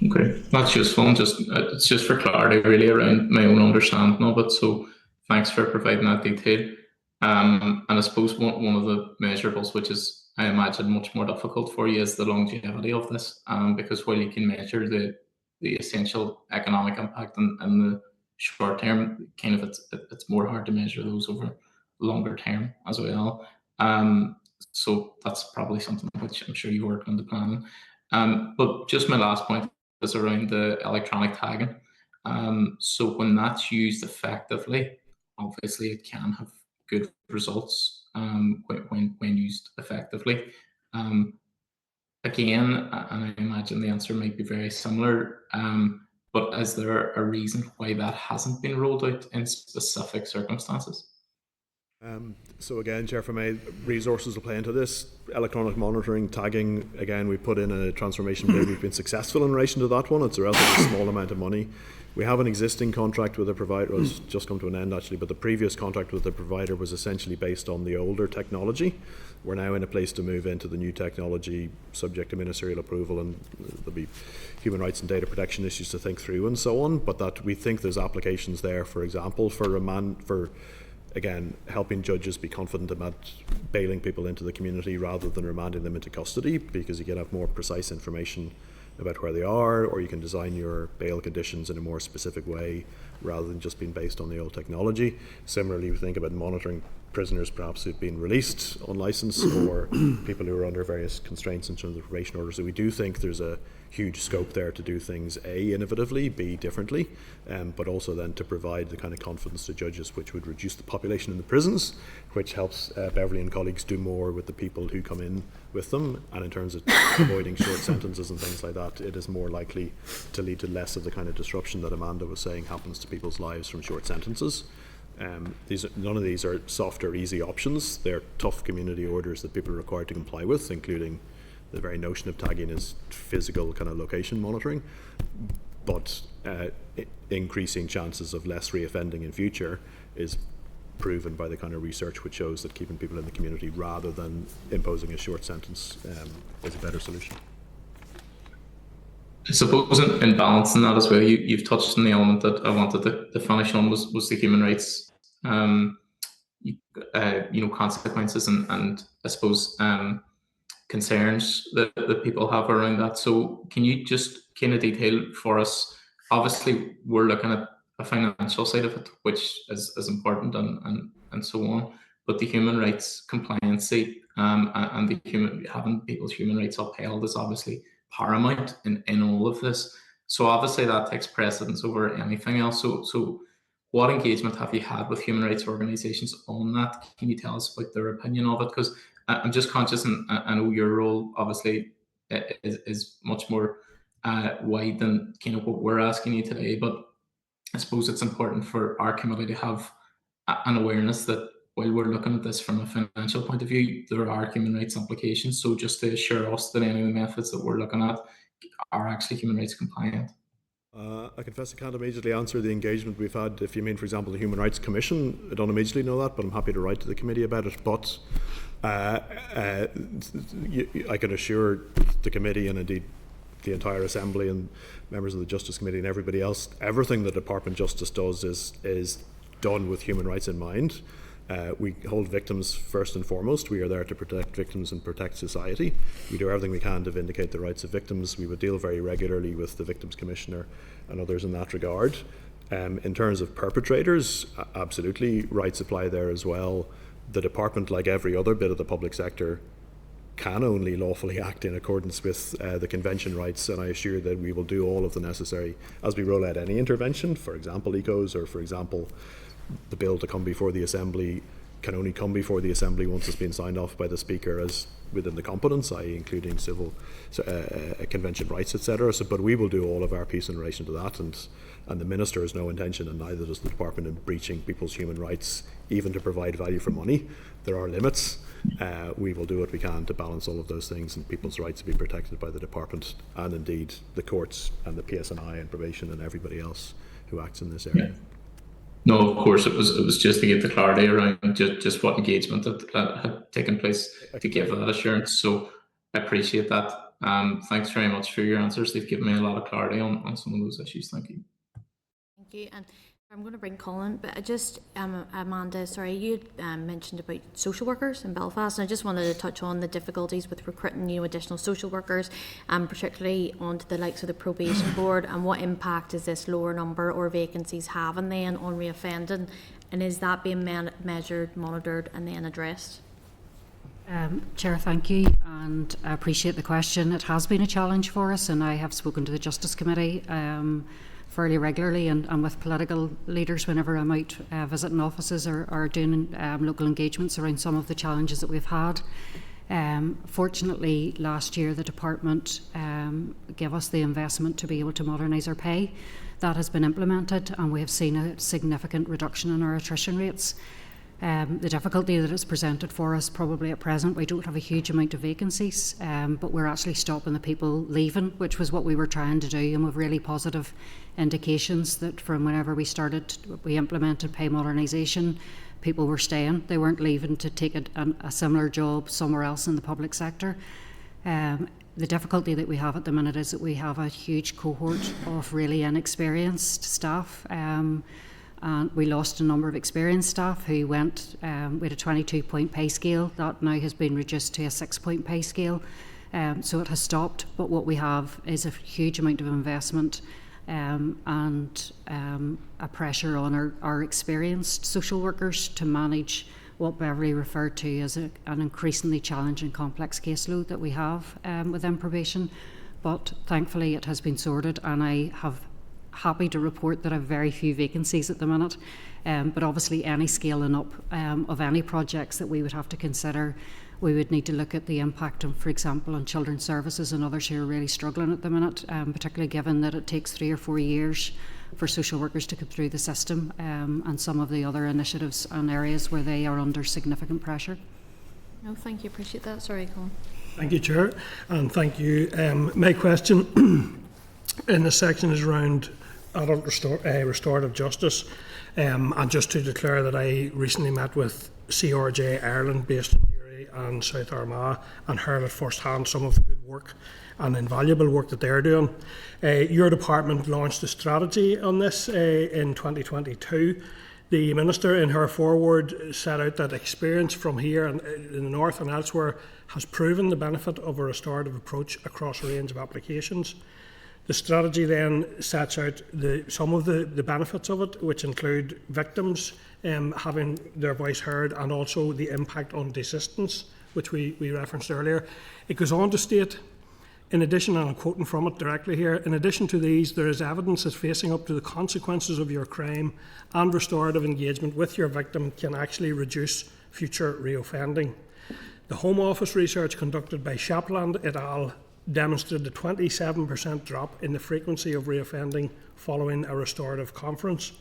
Okay, that's useful. And just it's just for clarity, really, around my own understanding of it. So thanks for providing that detail. And I suppose one of the measurables, which is I imagine much more difficult for you, is the longevity of this. Because while you can measure the essential economic impact in the short term, kind of it's more hard to measure those over longer term as well. So that's probably something which I'm sure you worked on the planning. But just my last point is around the electronic tagging. So when that's used effectively, obviously it can have good results when used effectively. Again, and I imagine the answer might be very similar, but is there a reason why that hasn't been rolled out in specific circumstances? So again, Chair, for me, resources will play into this. Electronic monitoring, tagging, again, we put in a transformation bid. We've been successful in relation to that one. It's a relatively small amount of money. We have an existing contract with a provider. It's just come to an end, actually, but the previous contract with the provider was essentially based on the older technology. We're now in a place to move into the new technology, subject to ministerial approval, and there'll be human rights and data protection issues to think through and so on, but that we think there's applications there, for example, for again, helping judges be confident about bailing people into the community rather than remanding them into custody, because you can have more precise information about where they are, or you can design your bail conditions in a more specific way rather than just being based on the old technology. Similarly, we think about monitoring prisoners perhaps who've been released on licence, or people who are under various constraints in terms of probation orders. So we do think there's a huge scope there to do things A, innovatively, B, differently, but also then to provide the kind of confidence to judges which would reduce the population in the prisons, which helps Beverly and colleagues do more with the people who come in with them. And in terms of avoiding short sentences and things like that, it is more likely to lead to less of the kind of disruption that Amanda was saying happens to people's lives from short sentences. None of these are soft or easy options. They're tough community orders that people are required to comply with, including the very notion of tagging is physical kind of location monitoring, but increasing chances of less reoffending in future is proven by the kind of research which shows that keeping people in the community rather than imposing a short sentence is a better solution. I suppose in balancing that as well, you've touched on the element that I wanted to finish on was the human rights consequences and I suppose concerns that people have around that. So can you just kind of detail for us, obviously we're looking at a financial side of it, which is important and so on, but the human rights compliancy and the having people's human rights upheld is obviously paramount in all of this. So obviously that takes precedence over anything else. So what engagement have you had with human rights organisations on that? Can you tell us about their opinion of it? Because I'm just conscious, and I know your role obviously is much more wide than kind of what we're asking you today, but I suppose it's important for our committee to have an awareness that while we're looking at this from a financial point of view, there are human rights implications. So just to assure us that any of the methods that we're looking at are actually human rights compliant. I confess I can't immediately answer the engagement we've had. If you mean, for example, the Human Rights Commission, I don't immediately know that, but I'm happy to write to the committee about it. But I can assure the committee and indeed the entire Assembly and members of the Justice Committee and everybody else, everything the Department of Justice does is done with human rights in mind. We hold victims first and foremost. We are there to protect victims and protect society. We do everything we can to vindicate the rights of victims. We would deal very regularly with the Victims Commissioner and others in that regard. In terms of perpetrators, absolutely, rights apply there as well. The department, like every other bit of the public sector, can only lawfully act in accordance with the convention rights, and I assure that we will do all of the necessary as we roll out any intervention, for example ECOs, or for example the bill to come before the Assembly can only come before the Assembly once it's been signed off by the Speaker as within the competence, i.e. including civil convention rights, etc. So, but we will do all of our piece in relation to that, and the Minister has no intention, and neither does the Department, in breaching people's human rights, even to provide value for money. There are limits. We will do what we can to balance all of those things, and people's rights to be protected by the Department and indeed the courts and the PSNI and probation and everybody else who acts in this area. Yeah. No, of course, it was just to get the clarity around just what engagement that had taken place to give that assurance. So I appreciate that. Thanks very much for your answers. They've given me a lot of clarity on some of those issues. Thank you. Thank you. And I'm going to bring Colin, but I just, Amanda, sorry, you mentioned about social workers in Belfast, and I just wanted to touch on the difficulties with recruiting additional social workers, particularly onto the likes of the probation board, and what impact is this lower number or vacancies having then on reoffending, and is that being measured, monitored, and then addressed? Chair, thank you, and I appreciate the question. It has been a challenge for us, and I have spoken to the Justice Committee fairly regularly and with political leaders whenever I'm out visiting offices or doing local engagements around some of the challenges that we've had. Fortunately, last year the department gave us the investment to be able to modernise our pay. That has been implemented, and we have seen a significant reduction in our attrition rates. The difficulty that is presented for us probably at present, we don't have a huge amount of vacancies, but we're actually stopping the people leaving, which was what we were trying to do, and with really positive indications that from whenever we implemented pay modernisation, people were staying. They weren't leaving to take a similar job somewhere else in the public sector. The difficulty that we have at the minute is that we have a huge cohort of really inexperienced staff. And we lost a number of experienced staff who went, we had a 22-point pay scale. That now has been reduced to a 6-point pay scale. So it has stopped, but what we have is a huge amount of investment and a pressure on our experienced social workers to manage what Beverly referred to as an increasingly challenging complex caseload that we have within probation. But thankfully it has been sorted, and I have happy to report that I have very few vacancies at the minute, but obviously any scaling up of any projects that we would have to consider, we would need to look at the impact of, for example, on children's services and others who are really struggling at the minute, particularly given that it takes 3 or 4 years for social workers to come through the system, and some of the other initiatives and areas where they are under significant pressure. No, thank you, appreciate that. Sorry, Colin. Thank you, Chair, and thank you. My question in this section is around adult restorative justice, and just to declare that I recently met with CRJ Ireland based in Newry and South Armagh and heard at first hand some of the good work and invaluable work that they're doing. Your department launched a strategy on this in 2022. The Minister in her foreword set out that experience from here and in the north and elsewhere has proven the benefit of a restorative approach across a range of applications. The strategy then sets out some of the benefits of it, which include victims having their voice heard, and also the impact on desistance, which we referenced earlier. It goes on to state, in addition, and I'm quoting from it directly here, in addition to these, there is evidence that facing up to the consequences of your crime and restorative engagement with your victim can actually reduce future reoffending. The Home Office research conducted by Shapland et al. Demonstrated a 27% drop in the frequency of reoffending following a restorative conference.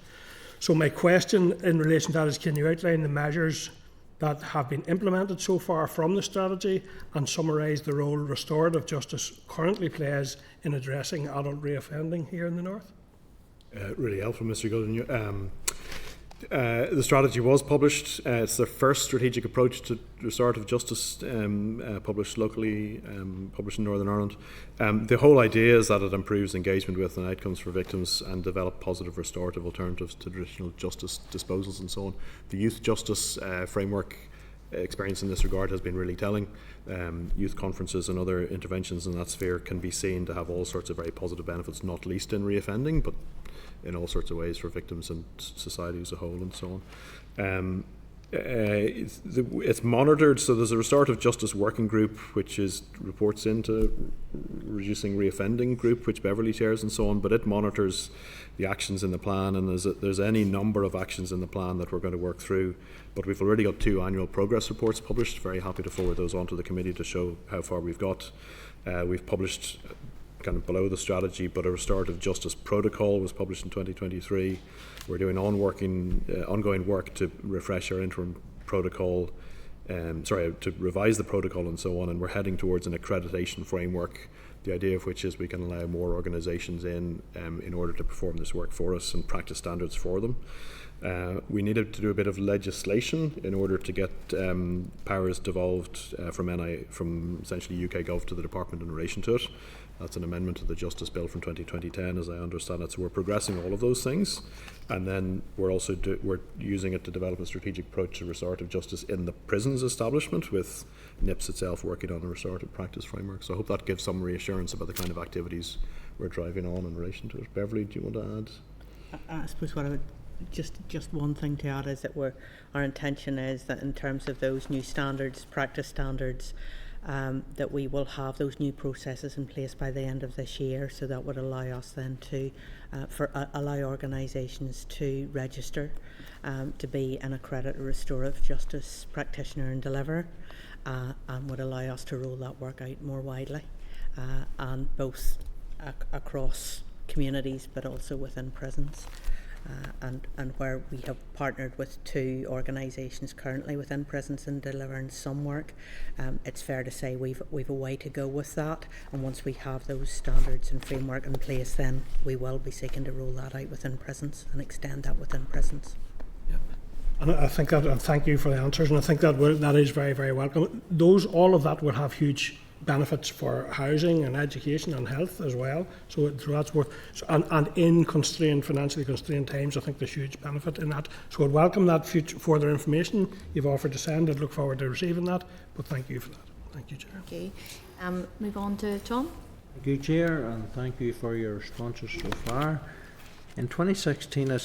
So my question in relation to that is, can you outline the measures that have been implemented so far from the strategy and summarise the role restorative justice currently plays in addressing adult reoffending here in the North? Really helpful, Mr. Goodwin. The strategy was published. It's the first strategic approach to restorative justice published locally, published in Northern Ireland. The whole idea is that it improves engagement with and outcomes for victims and develop positive restorative alternatives to traditional justice disposals and so on. The youth justice framework experience in this regard has been really telling. Youth conferences and other interventions in that sphere can be seen to have all sorts of very positive benefits, not least in reoffending, but in all sorts of ways for victims and society as a whole and so on. It's monitored, so there's a restorative justice working group which reports into reducing reoffending group, which Beverly chairs and so on, but it monitors the actions in the plan, and there's any number of actions in the plan that we're going to work through, but we've already got 2 annual progress reports published. Very happy to forward those on to the committee to show how far we've got. We've published kind of below the strategy, but a restorative justice protocol was published in 2023. We're doing ongoing work to refresh our interim protocol, to revise the protocol and so on, and we're heading towards an accreditation framework, the idea of which is we can allow more organisations in order to perform this work for us and practice standards for them. We needed to do a bit of legislation in order to get powers devolved from essentially UK Gov to the Department in relation to it. That's an amendment to the Justice Bill from 2010, as I understand it. So we're progressing all of those things, and then we're also we're using it to develop a strategic approach to restorative justice in the prisons establishment, with NIPS itself working on a restorative practice framework. So I hope that gives some reassurance about the kind of activities we're driving on in relation to it. Beverly, do you want to add? I suppose what I would just one thing to add is that our intention is that in terms of those new standards, practice standards, that we will have those new processes in place by the end of this year. So that would allow us then to allow organisations to register to be an accredited restorative justice practitioner and deliverer, and would allow us to roll that work out more widely, and both across communities but also within prisons. And where we have partnered with 2 organisations currently within prisons and delivering some work, it's fair to say we've a way to go with that. And once we have those standards and framework in place, then we will be seeking to roll that out within prisons and extend that within prisons. And I think that, and thank you for the answers, and I think that that is very, very welcome. All of that will have huge benefits for housing and education and health as well. So that's worth, and in financially constrained times, I think there's huge benefit in that. So I'd welcome that further information you've offered to send. I'd look forward to receiving that. But thank you for that. Thank you, Chair. Okay. Move on to Tom. Thank you, Chair, and thank you for your responses so far. In 2016, a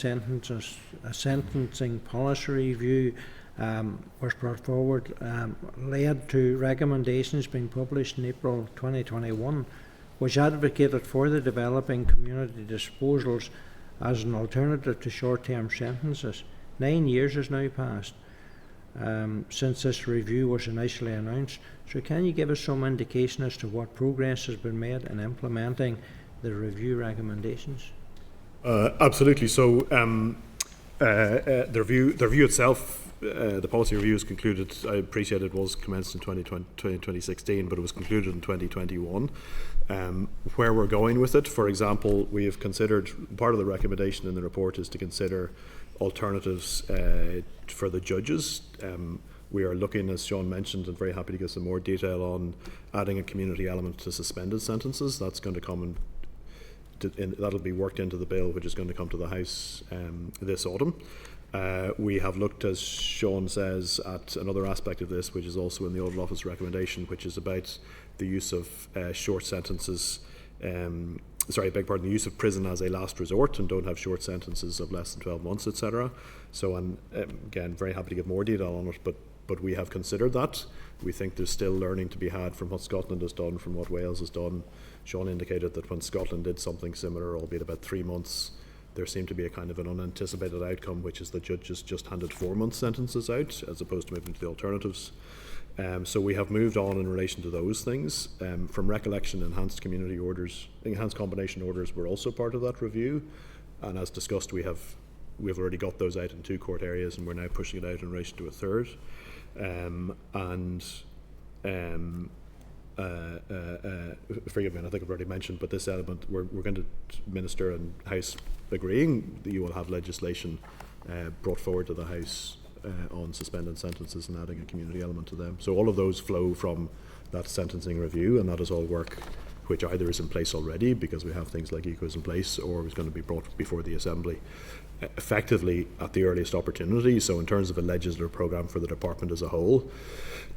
sentencing policy review was brought forward, led to recommendations being published in April 2021, which advocated for the developing community disposals as an alternative to short-term sentences. 9 years has now passed since this review was initially announced. So can you give us some indication as to what progress has been made in implementing the review recommendations? Absolutely. So the review itself, the policy review is concluded. I appreciate it was commenced in 2016, but it was concluded in 2021. Where we're going with it, for example, we have considered, part of the recommendation in the report is to consider alternatives for the judges. We are looking, as Sean mentioned, and very happy to give some more detail on adding a community element to suspended sentences. That's going to come that'll be worked into the bill, which is going to come to the House this autumn. We have looked, as Sean says, at another aspect of this, which is also in the Audit Office recommendation, which is about the use of short sentences. The use of prison as a last resort, and don't have short sentences of less than 12 months, etc. So, and again, very happy to give more detail on it, but we have considered that. We think there's still learning to be had from what Scotland has done, from what Wales has done. Sean indicated that when Scotland did something similar, albeit about 3 months, there seemed to be a kind of an unanticipated outcome, which is the judges just handed 4-month sentences out, as opposed to moving to the alternatives. So we have moved on in relation to those things. From recollection, enhanced combination orders were also part of that review, and as discussed, we've already got those out in 2 court areas, and we're now pushing it out in relation to a 3rd. Forgive me, and I think I've already mentioned, but this element, we're going to, Minister and House agreeing that you will have legislation brought forward to the House on suspended sentences and adding a community element to them. So all of those flow from that sentencing review, and that is all work which either is in place already, because we have things like ECOs in place, or is going to be brought before the Assembly effectively at the earliest opportunity. So in terms of a legislative programme for the Department as a whole,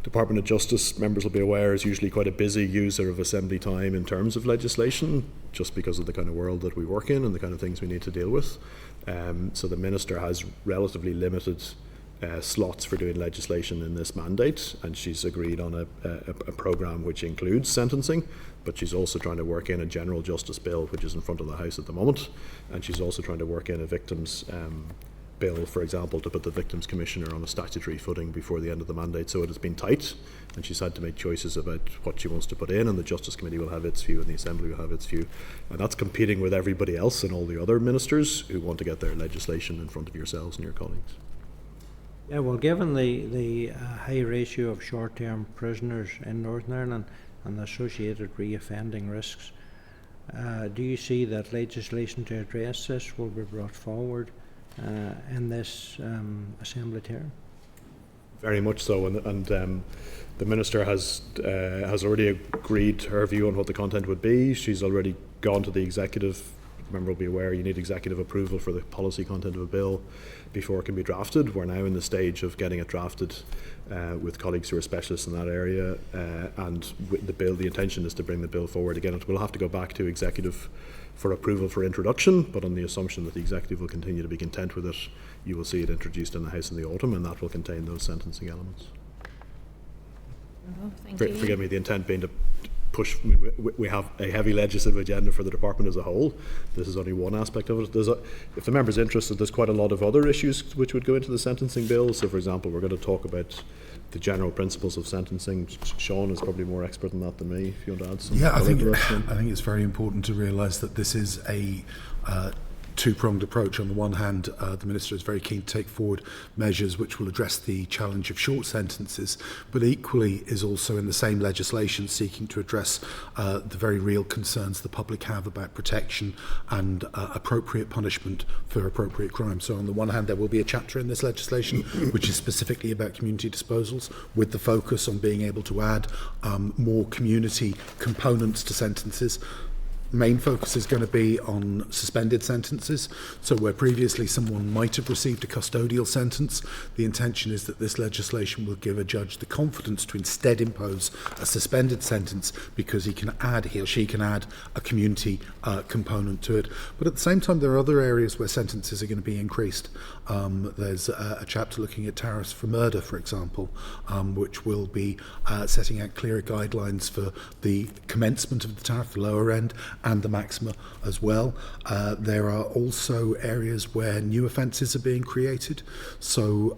Department of Justice, members will be aware, is usually quite a busy user of Assembly time in terms of legislation, just because of the kind of world that we work in and the kind of things we need to deal with. So the Minister has relatively limited slots for doing legislation in this mandate, and she's agreed on a programme which includes sentencing, but she's also trying to work in a general justice bill, which is in front of the House at the moment, and she's also trying to work in a victims bill, for example, to put the Victims Commissioner on a statutory footing before the end of the mandate. So it has been tight, and she's had to make choices about what she wants to put in, and the Justice Committee will have its view and the Assembly will have its view, and that's competing with everybody else and all the other ministers who want to get their legislation in front of yourselves and your colleagues. Yeah, well, given the high ratio of short-term prisoners in Northern Ireland and the associated reoffending risks, do you see that legislation to address this will be brought forward in this Assembly term? Very much so, and the Minister has already agreed her view on what the content would be. She's already gone to the Executive. Remember, will be aware you need executive approval for the policy content of a bill before it can be drafted. We're now in the stage of getting it drafted with colleagues who are specialists in that area, and with the intention is to bring the bill forward again. It will have to go back to Executive for approval for introduction, but on the assumption that the Executive will continue to be content with it, you will see it introduced in the House in the autumn, and that will contain those sentencing elements. Oh, thank you. Forgive me, the intent being to push. I mean, we have a heavy legislative agenda for the department as a whole. This is only one aspect of it. If the member's interested, there's quite a lot of other issues which would go into the sentencing bill. So, for example, we're going to talk about the general principles of sentencing. Sean is probably more expert in that than me. If you want to add something. Yeah, I think it's very important to realise that this is a two-pronged approach. On the one hand, the Minister is very keen to take forward measures which will address the challenge of short sentences, but equally is also in the same legislation seeking to address the very real concerns the public have about protection and appropriate punishment for appropriate crime. So on the one hand, there will be a chapter in this legislation which is specifically about community disposals, with the focus on being able to add more community components to sentences. Main focus is going to be on suspended sentences. So where previously someone might have received a custodial sentence, the intention is that this legislation will give a judge the confidence to instead impose a suspended sentence, because he or she can add a community component to it. But at the same time, there are other areas where sentences are going to be increased. There's a chapter looking at tariffs for murder, for example, which will be setting out clearer guidelines for the commencement of the tariff, the lower end, and the maxima as well. There are also areas where new offences are being created, so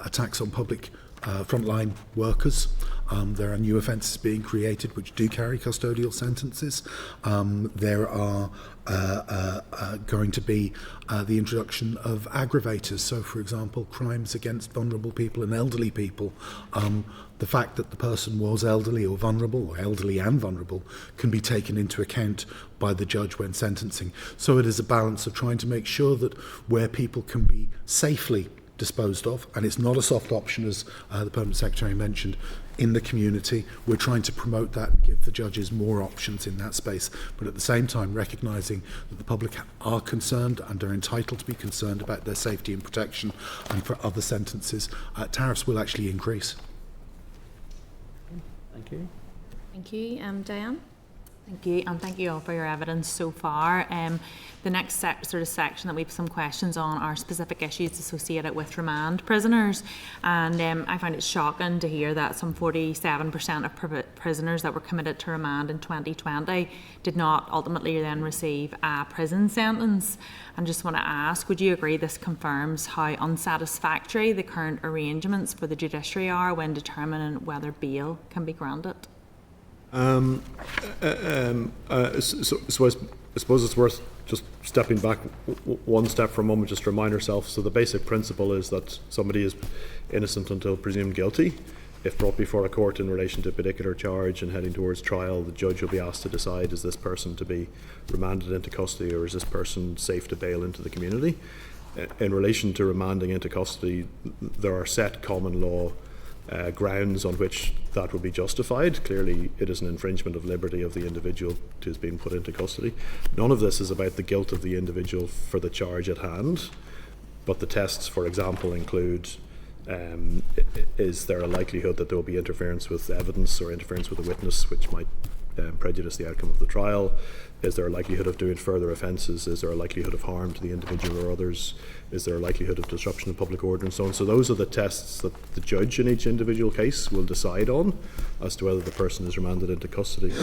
attacks on public frontline workers. There are new offences being created which do carry custodial sentences. There are going to be the introduction of aggravators. So, for example, crimes against vulnerable people and elderly people. The fact that the person was elderly or vulnerable, or elderly and vulnerable, can be taken into account by the judge when sentencing. So it is a balance of trying to make sure that where people can be safely disposed of, and it's not a soft option, as the Permanent Secretary mentioned, in the community, we're trying to promote that and give the judges more options in that space, but at the same time recognising that the public are concerned and are entitled to be concerned about their safety and protection, and for other sentences, tariffs will actually increase. Thank you. Thank you. Diane? Thank you, and thank you all for your evidence so far. The next sort of section that we have some questions on are specific issues associated with remand prisoners, and I find it shocking to hear that some 47% of prisoners that were committed to remand in 2020 did not ultimately then receive a prison sentence. And just want to ask, would you agree this confirms how unsatisfactory the current arrangements for the judiciary are when determining whether bail can be granted? So I suppose it's worth just stepping back one step for a moment, just to remind ourselves. So the basic principle is that somebody is innocent until presumed guilty. If brought before a court in relation to a particular charge and heading towards trial, the judge will be asked to decide, is this person to be remanded into custody, or is this person safe to bail into the community? In relation to remanding into custody, there are set common law grounds on which that would be justified. Clearly, it is an infringement of liberty of the individual who is being put into custody. None of this is about the guilt of the individual for the charge at hand, but the tests, for example, include is there a likelihood that there will be interference with evidence or interference with a witness which might prejudice the outcome of the trial? Is there a likelihood of doing further offences? Is there a likelihood of harm to the individual or others? Is there a likelihood of disruption of public order, and so on? So those are the tests that the judge in each individual case will decide on as to whether the person is remanded into custody.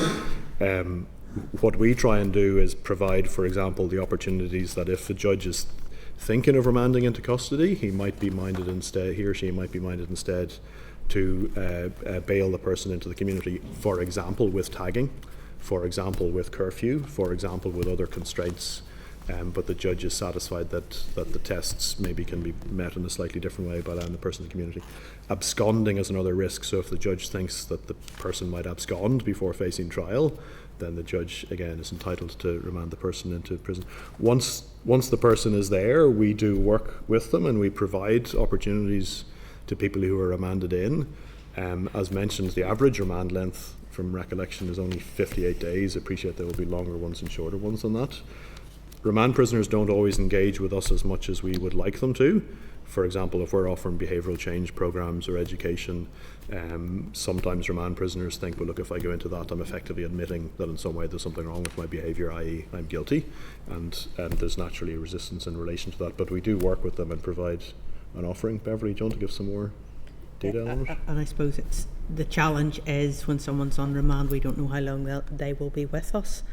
What we try and do is provide, for example, the opportunities that if the judge is thinking of remanding into custody, he or she might be minded instead to bail the person into the community, for example, with tagging, for example, with curfew, for example, with other constraints. But the judge is satisfied that the tests maybe can be met in a slightly different way by allowing the person in the community. Absconding is another risk. So if the judge thinks that the person might abscond before facing trial, then the judge, again, is entitled to remand the person into prison. Once the person is there, we do work with them and we provide opportunities to people who are remanded in. As mentioned, the average remand length from recollection is only 58 days. I appreciate there will be longer ones and shorter ones than that. Remand prisoners don't always engage with us as much as we would like them to. For example, if we're offering behavioural change programmes or education, sometimes remand prisoners think, well, look, if I go into that, I'm effectively admitting that in some way there's something wrong with my behaviour, i.e. I'm guilty, and there's naturally a resistance in relation to that. But we do work with them and provide an offering. Beverly, do you want to give some more detail on it? And I suppose it's the challenge is when someone's on remand, we don't know how long they will be with us.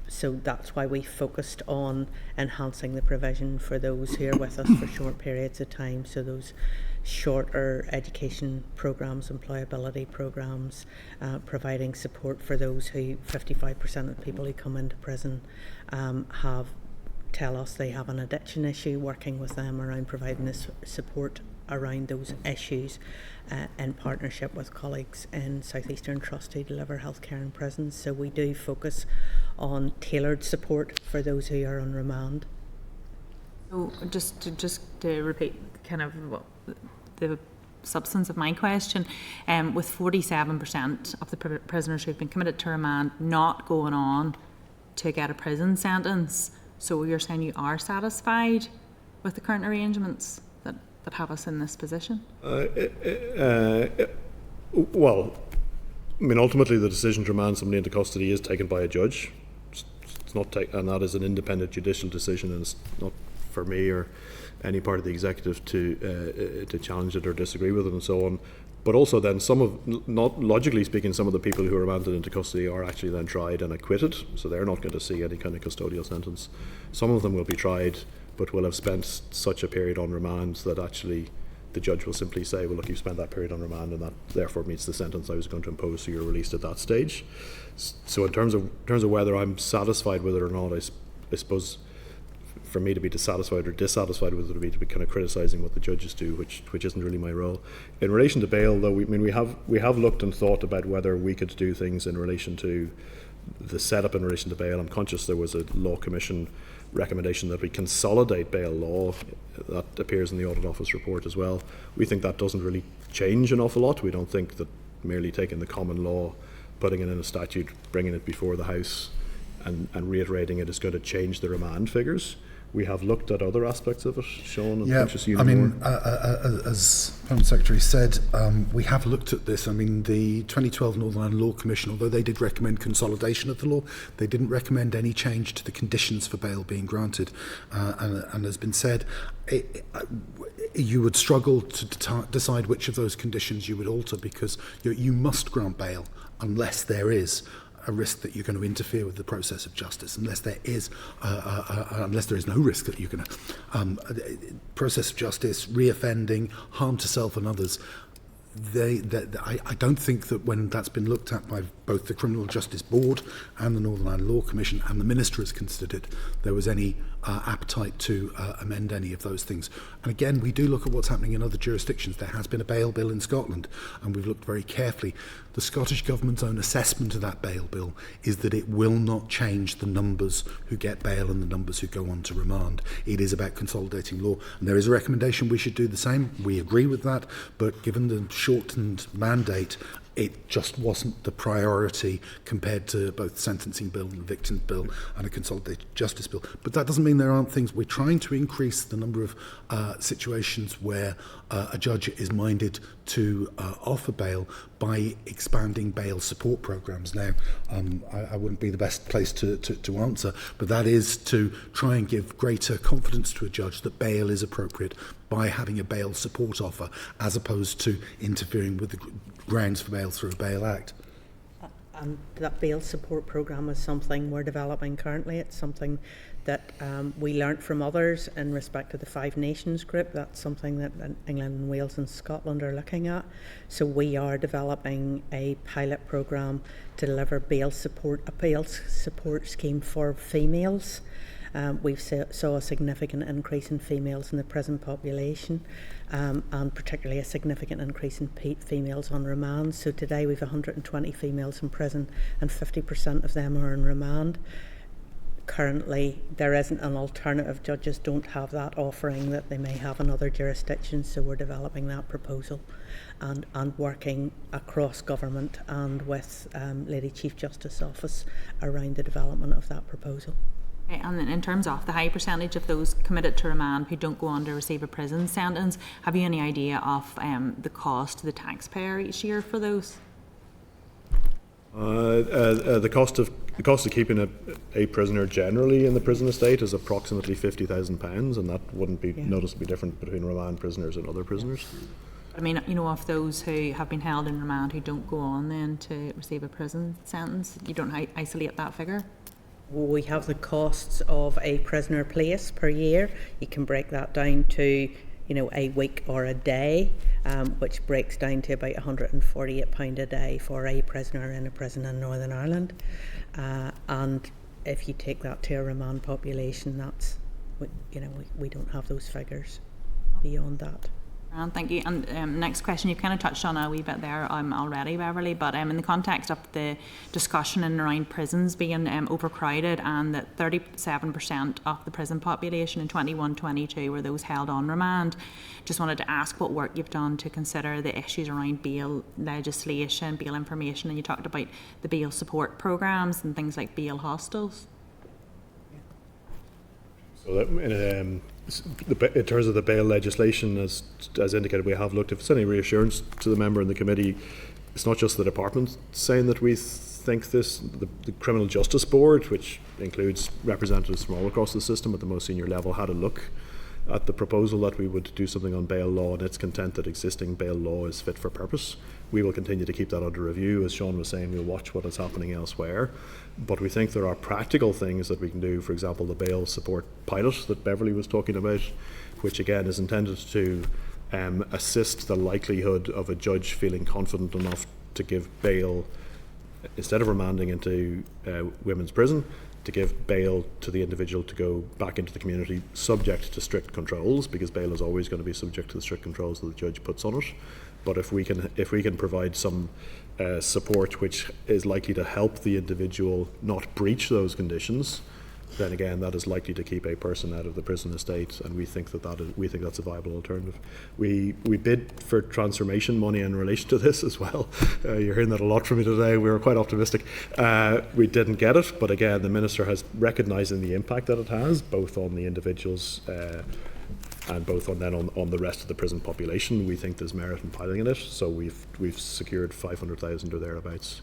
So that's why we focused on enhancing the provision for those who are with us for short periods of time. So those shorter education programmes, employability programmes, providing support for those who 55% of people who come into prison tell us they have an addiction issue, working with them around providing this support around those issues in partnership with colleagues in South Eastern Trust who deliver healthcare in prisons. So we do focus on tailored support for those who are on remand. So just to repeat kind of the substance of my question, with 47% of the prisoners who've been committed to remand not going on to get a prison sentence, so you're saying you are satisfied with the current arrangements that have us in this position? Well, I mean, ultimately the decision to remand somebody into custody is taken by a judge. It's not and that is an independent judicial decision, and it's not for me or any part of the executive to challenge it or disagree with it and so on. But also then not logically speaking, some of the people who are remanded into custody are actually then tried and acquitted, so they're not going to see any kind of custodial sentence. Some of them will be tried but will have spent such a period on remand that actually the judge will simply say, well, look, you've spent that period on remand and that therefore meets the sentence I was going to impose, so you're released at that stage. So in terms of whether I'm satisfied with it or not, I suppose for me to be dissatisfied or dissatisfied with it would be to be kind of criticising what the judges do, which isn't really my role. In relation to bail, though, we have looked and thought about whether we could do things in relation to the setup in relation to bail. I'm conscious there was a Law Commission recommendation that we consolidate bail law. That appears in the Audit Office report as well. We think that doesn't really change an awful lot. We don't think that merely taking the common law, putting it in a statute, bringing it before the House and reiterating it is going to change the remand figures. We have looked at other aspects of it, Sean. I mean, as Home Secretary said, we have looked at this. I mean, the 2012 Northern Ireland Law Commission, although they did recommend consolidation of the law, they didn't recommend any change to the conditions for bail being granted. And has been said, you would struggle to decide which of those conditions you would alter, because you must grant bail unless there is a risk that you're going to interfere with the process of justice, unless there is no risk that you're going to process of justice, reoffending, harm to self and others. I don't think that when that's been looked at by both the Criminal Justice Board and the Northern Ireland Law Commission, and the Minister has considered it, there was any appetite to amend any of those things. And again, we do look at what's happening in other jurisdictions. There has been a bail bill in Scotland, and we've looked very carefully. The Scottish Government's own assessment of that bail bill is that it will not change the numbers who get bail and the numbers who go on to remand. It is about consolidating law, and there is a recommendation we should do the same. We agree with that, but given the shortened mandate, it just wasn't the priority compared to both the sentencing bill and the victims bill and a consolidated justice bill. But that doesn't mean there aren't things. We're trying to increase the number of situations where a judge is minded to offer bail by expanding bail support programs. Now, I wouldn't be the best place to answer, but that is to try and give greater confidence to a judge that bail is appropriate by having a bail support offer, as opposed to interfering with the grounds for bail through a Bail Act. And that bail support programme is something we're developing currently. It's something that we learnt from others in respect to the Five Nations group. That's something that England and Wales and Scotland are looking at. So we are developing a pilot programme to deliver a bail support scheme for females. We've saw a significant increase in females in the prison population, and particularly a significant increase in females on remand. So today we've 120 females in prison, and 50% of them are in remand. Currently, there isn't an alternative. Judges don't have that offering that they may have in other jurisdictions, so we're developing that proposal and working across government and with Lady Chief Justice Office around the development of that proposal. Okay, and then in terms of the high percentage of those committed to remand who don't go on to receive a prison sentence, have you any idea of the cost to the taxpayer each year for those? The cost of keeping a prisoner generally in the prison estate is approximately £50,000, and that wouldn't be noticeably different between remand prisoners and other prisoners. I mean, you know, of those who have been held in remand who don't go on then to receive a prison sentence, you don't isolate that figure? We have the costs of a prisoner place per year. You can break that down to, a week or a day, which breaks down to about £148 a day for a prisoner in a prison in Northern Ireland. And if you take that to a remand population, that's, we don't have those figures beyond that. Thank you. And next question, you've kind of touched on a wee bit there already, Beverly, but in the context of the discussion in and around prisons being overcrowded, and that 37% of the prison population in 21-22 were those held on remand, just wanted to ask what work you've done to consider the issues around bail legislation, bail information, and you talked about the bail support programmes and things like bail hostels. So that, in terms of the bail legislation, as indicated, we have looked. If it's any reassurance to the member in the committee, it's not just the department saying that we think this. The Criminal Justice Board, which includes representatives from all across the system at the most senior level, had a look at the proposal that we would do something on bail law, and it's content that existing bail law is fit for purpose. We will continue to keep that under review. As Sean was saying, we'll watch what is happening elsewhere. But we think there are practical things that we can do. For example, the bail support pilot that Beverly was talking about, which again is intended to assist the likelihood of a judge feeling confident enough to give bail, instead of remanding into women's prison, to give bail to the individual to go back into the community, subject to strict controls, because bail is always going to be subject to the strict controls that the judge puts on it. But if we can provide some support which is likely to help the individual not breach those conditions, then again that is likely to keep a person out of the prison estate, and we think that's a viable alternative. We bid for transformation money in relation to this as well. You're hearing that a lot from me today. We were quite optimistic. We didn't get it, but again the Minister has recognising the impact that it has, both on the individuals and both on the rest of the prison population. We think there's merit in piloting it, so we've secured 500,000 or thereabouts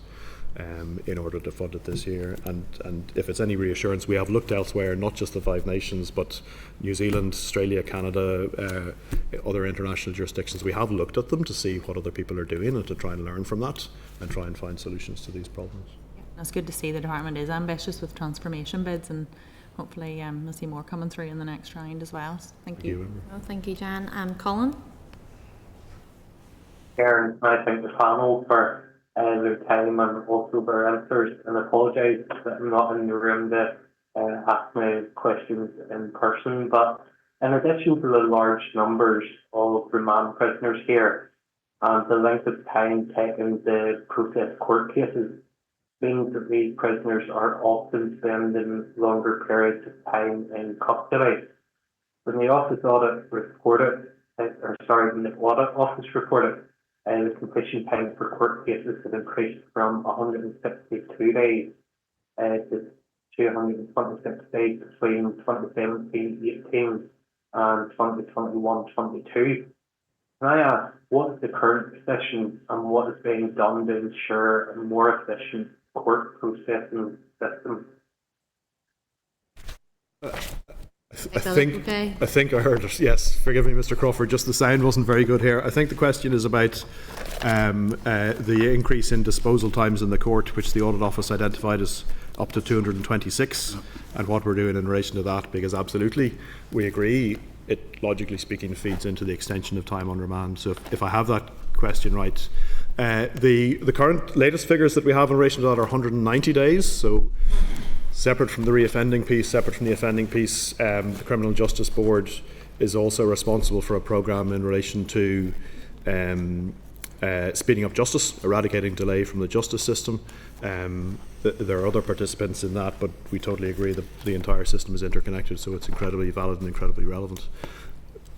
in order to fund it this year. And if it's any reassurance, we have looked elsewhere, not just the Five Nations, but New Zealand, Australia, Canada, other international jurisdictions. We have looked at them to see what other people are doing and to try and learn from that and try and find solutions to these problems. It's good to see the department is ambitious with transformation bids, and hopefully we'll see more coming through in the next round as well. So thank you. Thank you, Jan. Colin? Karen, I thank the panel for their time and also their answers, and apologise that I'm not in the room to ask my questions in person. But in addition to the large numbers of remand prisoners here and the length of time taken to process court cases, means that these prisoners are often spending longer periods of time in custody. When the office audit reported, when the audit office reported, the completion time for court cases had increased from 162 days to 226 days between 2017-18 and 2021-22. Can I ask, what is the current position and what is being done to ensure a more efficient court processing system? I think I heard it. Yes, forgive me, Mr. Crawford. Just the sound wasn't very good here. I think the question is about the increase in disposal times in the court, which the audit office identified as up to 226, and what we're doing in relation to that. Because absolutely, we agree. It logically speaking feeds into the extension of time on remand. So if I have that question right, the current latest figures that we have in relation to that are 190 days. So Separate from the reoffending piece, the Criminal Justice Board is also responsible for a programme in relation to speeding up justice, eradicating delay from the justice system. There are other participants in that, but we totally agree that the entire system is interconnected, so it's incredibly valid and incredibly relevant.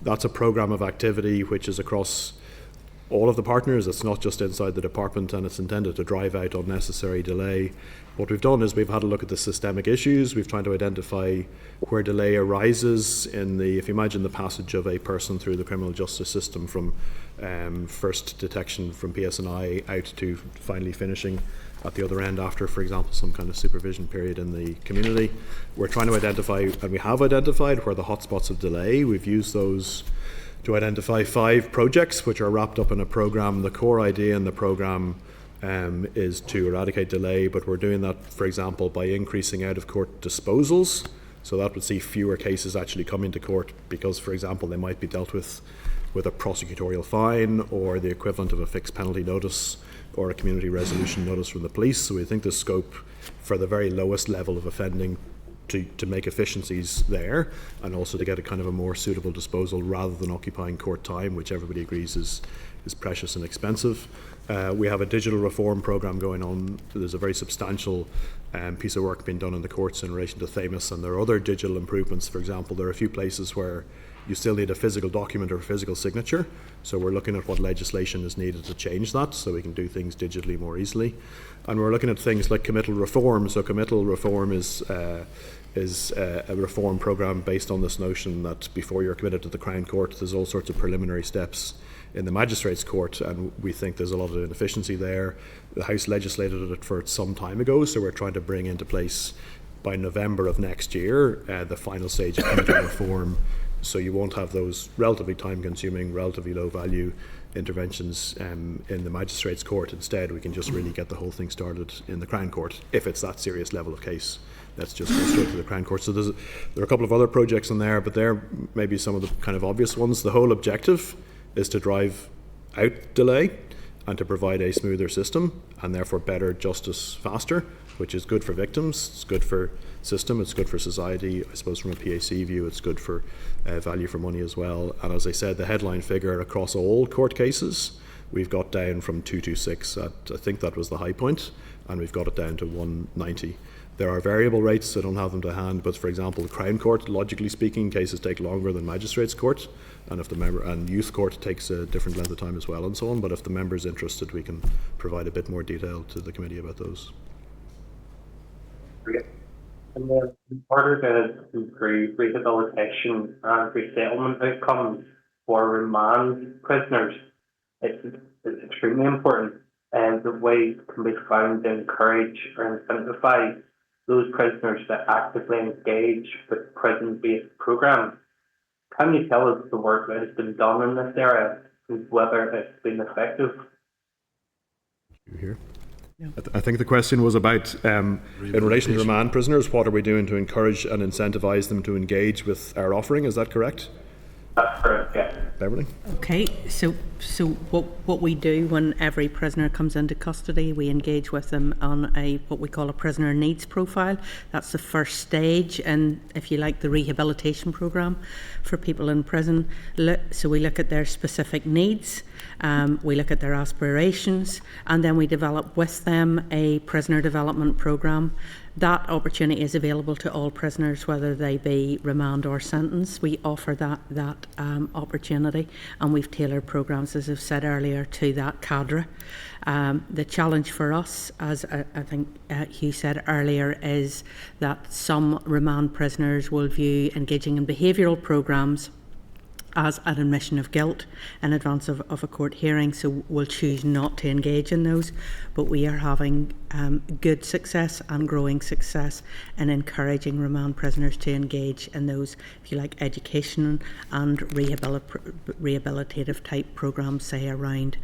That's a programme of activity which is across all of the partners. It's not just inside the department, and it's intended to drive out unnecessary delay. What we've done is we've had a look at the systemic issues. We've tried to identify where delay arises in the, if you imagine the passage of a person through the criminal justice system from first detection from PSNI out to finally finishing at the other end after, for example, some kind of supervision period in the community. We're trying to identify, and we have identified, where the hotspots of delay. We've used those to identify 5 projects which are wrapped up in a programme. The core idea in the programme is to eradicate delay, but we're doing that, for example, by increasing out-of-court disposals. So that would see fewer cases actually coming to court because, for example, they might be dealt with a prosecutorial fine or the equivalent of a fixed penalty notice or a community resolution notice from the police. So we think there's scope for the very lowest level of offending to make efficiencies there, and also to get a kind of a more suitable disposal rather than occupying court time, which everybody agrees is precious and expensive. We have a digital reform programme going on. There's a very substantial piece of work being done in the courts in relation to Themis, and there are other digital improvements. For example, there are a few places where you still need a physical document or a physical signature, so we're looking at what legislation is needed to change that so we can do things digitally more easily. And we're looking at things like committal reform. So committal reform is a reform programme based on this notion that before you're committed to the Crown Court, there's all sorts of preliminary steps in the Magistrates Court, and we think there's a lot of inefficiency there. The House legislated it for some time ago, so we're trying to bring into place by November of next year the final stage of committal reform, so you won't have those relatively time-consuming, relatively low-value interventions in the Magistrates Court. Instead, we can just really get the whole thing started in the Crown Court. If it's that serious level of case, let's just go straight to the Crown Court. So there are a couple of other projects in there, but they're maybe some of the kind of obvious ones. The whole objective is to drive out delay and to provide a smoother system and therefore better justice faster, which is good for victims, it's good for system, it's good for society. I suppose from a PAC view, it's good for value for money as well. And as I said, the headline figure across all court cases, we've got down from 226 at, I think that was the high point, and we've got it down to 190. There are variable rates, I don't have them to hand, but for example, the Crown Court, logically speaking, cases take longer than Magistrates Court, and if the member and Youth Court takes a different length of time as well, and so on. But if the member is interested, we can provide a bit more detail to the committee about those. And then in order to improve rehabilitation and resettlement outcomes for remand prisoners, it's extremely important, and the ways can be found to encourage or incentivize those prisoners to actively engage with prison-based programs. Can you tell us the work that has been done in this area and whether it's been effective? You hear? Yeah. I think the question was about, in relation to remand prisoners, what are we doing to encourage and incentivise them to engage with our offering? Is that correct? That's correct, yeah. Beverly? Okay, so what we do when every prisoner comes into custody, we engage with them on what we call a prisoner needs profile. That's the first stage, and if you like, the rehabilitation programme for people in prison. So we look at their specific needs, we look at their aspirations, and then we develop with them a prisoner development programme. That opportunity is available to all prisoners, whether they be remand or sentence. We offer that opportunity, and we've tailored programmes, as I've said earlier, to that cadre. The challenge for us, as I think Hugh said earlier, is that some remand prisoners will view engaging in behavioural programmes as an admission of guilt in advance of a court hearing, so we'll choose not to engage in those. But we are having good success and growing success in encouraging remand prisoners to engage in those, if you like, education and rehabilitative type programmes, say around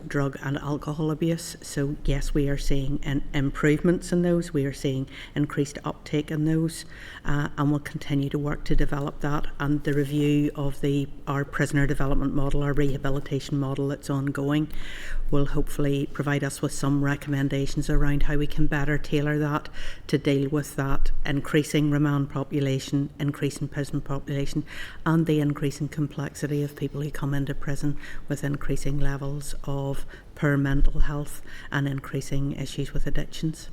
drug and alcohol abuse. So yes, we are seeing improvements in those, we are seeing increased uptake in those, and we'll continue to work to develop that. And the review of our prisoner development model, our rehabilitation model that's ongoing, will hopefully provide us with some recommendations around how we can better tailor that to deal with that increasing remand population, increasing prison population, and the increasing complexity of people who come into prison with increasing levels of poor mental health and increasing issues with addictions.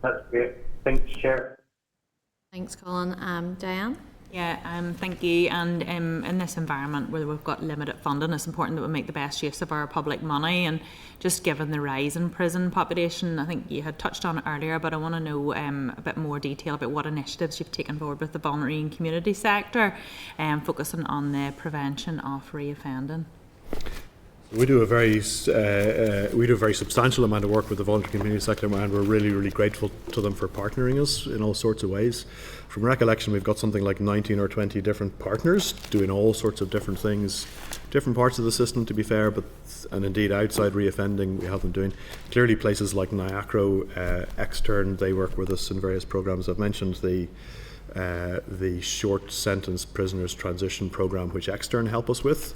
That's great. Thanks, Chair. Thanks, Colin. Diane? Yeah, thank you. And in this environment where we've got limited funding, it's important that we make the best use of our public money. And just given the rise in prison population, I think you had touched on it earlier, but I want to know a bit more detail about what initiatives you've taken forward with the voluntary and community sector, focusing on the prevention of reoffending. We do a very substantial amount of work with the voluntary community sector, and we're really, really grateful to them for partnering us in all sorts of ways. From recollection, we've got something like 19 or 20 different partners doing all sorts of different things, different parts of the system, to be fair, and indeed outside reoffending, we have them doing. Clearly, places like NIACRO, Extern, they work with us in various programs. I've mentioned the short sentence prisoners transition program, which Extern help us with.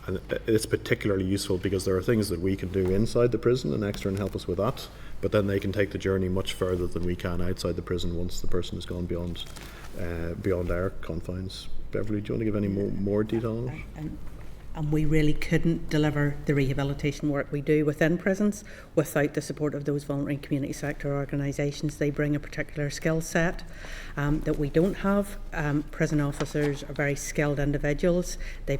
And it's particularly useful because there are things that we can do inside the prison, and Extern help us with that, but then they can take the journey much further than we can outside the prison once the person has gone beyond our confines. Beverly, do you want to give any more detail on it? And we really couldn't deliver the rehabilitation work we do within prisons without the support of those voluntary community sector organisations. They bring a particular skill set that we don't have. Prison officers are very skilled individuals. They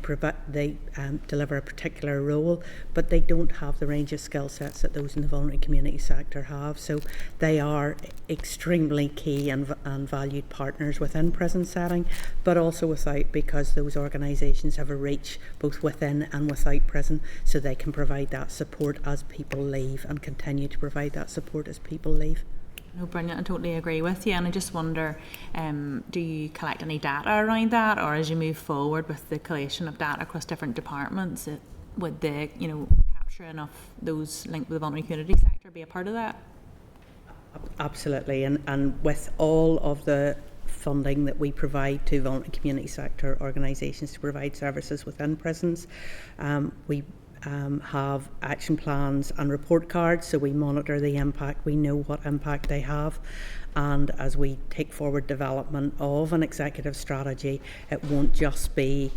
deliver a particular role, but they don't have the range of skill sets that those in the voluntary community sector have. So they are extremely key and valued partners within prison setting, but also without, because those organisations have a reach both within and without prison, so they can provide that support as people leave and continue to provide that support as people leave. No, brilliant. I totally agree with you, and I just wonder, do you collect any data around that, or as you move forward with the collation of data across different departments, would the capturing of those linked with the voluntary community sector be a part of that? Absolutely, and with all of the funding that we provide to voluntary community sector organisations to provide services within prisons, we have action plans and report cards, so we monitor the impact, we know what impact they have, and as we take forward development of an executive strategy, it won't just be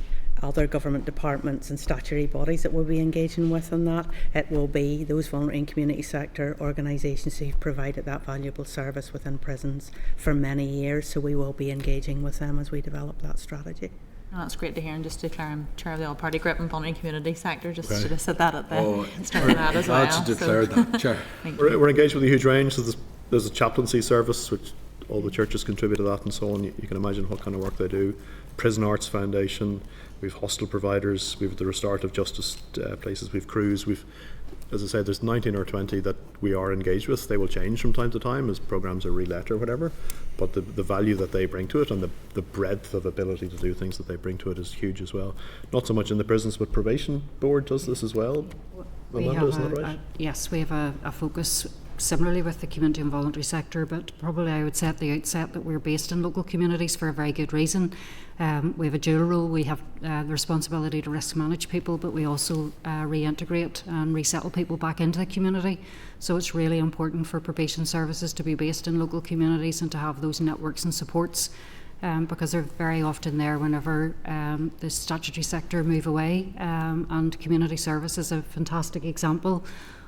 other government departments and statutory bodies that we'll be engaging with on that. It will be those voluntary and community sector organisations who've provided that valuable service within prisons for many years, so we will be engaging with them as we develop that strategy. Oh, that's great to hear, and just to declare I'm chair of the all-party group and voluntary community sector, just should have said that at the start of that as well. Glad to declare that, Chair. We're engaged with a huge range. So there's a chaplaincy service, which all the churches contribute to that and so on. You can imagine what kind of work they do. Prison Arts Foundation, we've hostel providers, we've the restorative justice places, we've crews, we've, as I said, there's 19 or 20 that we are engaged with. They will change from time to time as programs are relet or whatever, but the value that they bring to it and the breadth of ability to do things that they bring to it is huge as well. Not so much in the prisons, but Probation Board does this as well. Yes, we have a focus similarly with the community and voluntary sector, but probably I would say at the outset that we're based in local communities for a very good reason. We have a dual role. We have the responsibility to risk manage people, but we also reintegrate and resettle people back into the community. So it's really important for probation services to be based in local communities and to have those networks and supports, because they're very often there whenever the statutory sector move away, and community service is a fantastic example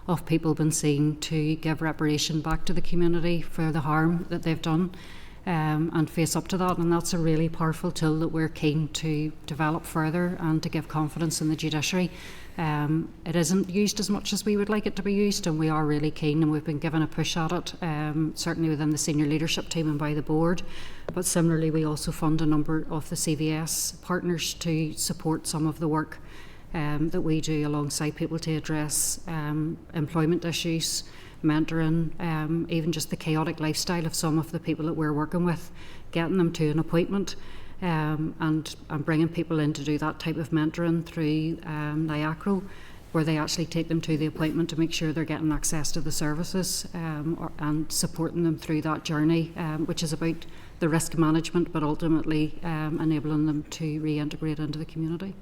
of people being seen to give reparation back to the community for the harm that they've done, and face up to that, and that's a really powerful tool that we're keen to develop further and to give confidence in the judiciary. It isn't used as much as we would like it to be used, and we are really keen, and we've been given a push at it, certainly within the senior leadership team and by the board, but similarly we also fund a number of the CVS partners to support some of the work that we do alongside people to address employment issues, mentoring, even just the chaotic lifestyle of some of the people that we're working with, getting them to an appointment, and bringing people in to do that type of mentoring through NIACRO, where they actually take them to the appointment to make sure they're getting access to the services, and supporting them through that journey, which is about the risk management, but ultimately enabling them to reintegrate into the community.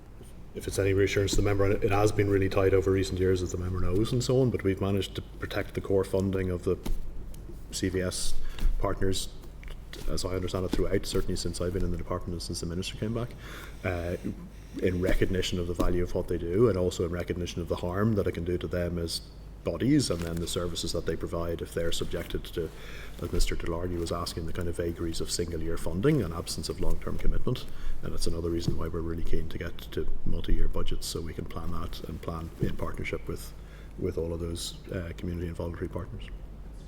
if it's any reassurance to the member, it has been really tight over recent years, as the member knows, and so on, but we've managed to protect the core funding of the CVS partners, as I understand it, throughout, certainly since I've been in the department and since the Minister came back, in recognition of the value of what they do, and also in recognition of the harm that it can do to them as bodies, and then the services that they provide if they're subjected to, as Mr. Delargy was asking, the kind of vagaries of single-year funding and absence of long-term commitment. And it's another reason why we're really keen to get to multi-year budgets, so we can plan that and plan in partnership with all of those community and voluntary partners.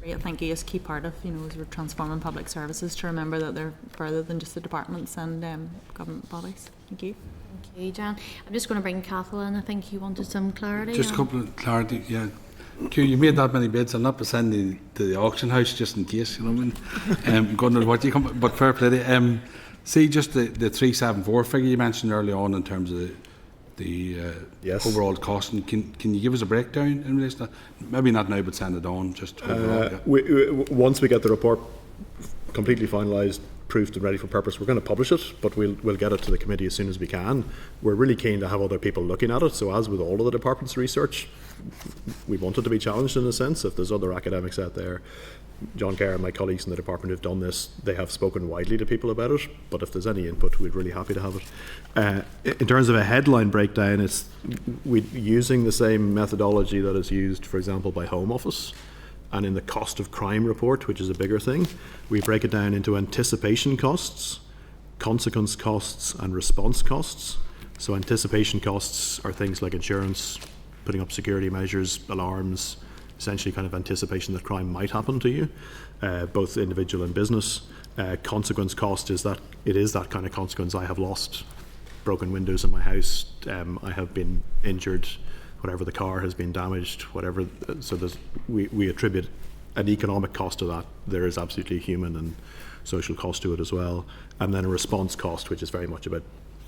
Great, thank you. It's a key part of, as we're transforming public services, to remember that they're further than just the departments and government bodies. Thank you. Thank you, Jan. I'm just going to bring Kathleen. I think you wanted some clarity. Just a couple of clarity, yeah. You made that many bids. I'll not be sending to the auction house just in case, you know what I mean? God knows what you come, but fair play to you. See, just the 374 figure you mentioned early on in terms of the yes. overall cost. And can you give us a breakdown in relation to that? Maybe not now, but send it on just overall. Yeah. Once we get the report completely finalised, proofed and ready for purpose, we're going to publish it, but we'll get it to the committee as soon as we can. We're really keen to have other people looking at it, so as with all of the department's research, we want it to be challenged in a sense. If there's other academics out there, John Kerr and my colleagues in the department who've done this, they have spoken widely to people about it, but if there's any input, we're really happy to have it. In terms of a headline breakdown, it's using the same methodology that is used, for example, by Home Office. And in the cost of crime report, which is a bigger thing, we break it down into anticipation costs, consequence costs, and response costs. So anticipation costs are things like insurance, putting up security measures, alarms, essentially kind of anticipation that crime might happen to you, both individual and business. Consequence cost is that it is that kind of consequence. I have lost broken windows in my house, I have been injured, whatever the car has been damaged, whatever. So we attribute an economic cost to that. There is absolutely a human and social cost to it as well. And then a response cost, which is very much about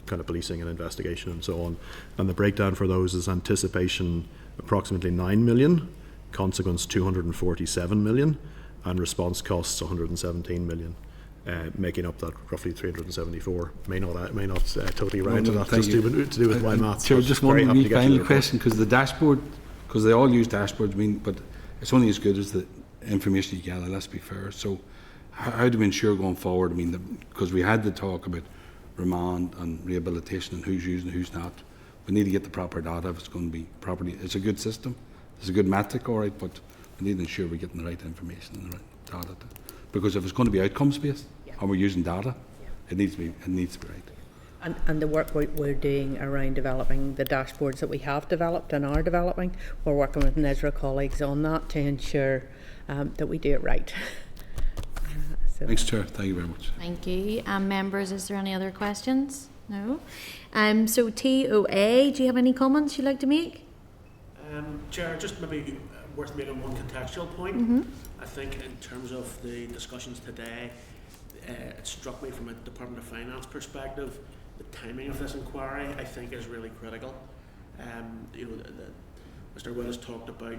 kind of policing and investigation and so on. And the breakdown for those is anticipation approximately 9 million, consequence 247 million, and response costs 117 million. Making up that roughly 374. May not totally round to that, just to do with my maths. Sure, just one wee final question, because the dashboard, because they all use dashboards, but it's only as good as the information you gather, let's be fair. So how do we ensure going forward, because we had the talk about remand and rehabilitation and who's using and who's not. We need to get the proper data if it's going to be properly. It's a good system, it's a good metric, all right, but we need to ensure we're getting the right information and the right data. Because if it's going to be outcomes based, and we're using data, it needs to be right. And the work we're doing around developing the dashboards that we have developed and are developing, we're working with NISRA colleagues on that to ensure that we do it right. Thanks, Chair. Thank you very much. Thank you. Members, is there any other questions? No. So TOA, do you have any comments you'd like to make? Chair, just maybe worth making one contextual point. I think in terms of the discussions today, it struck me from a Department of Finance perspective, the timing of this inquiry I think is really critical. Mr. Willis talked about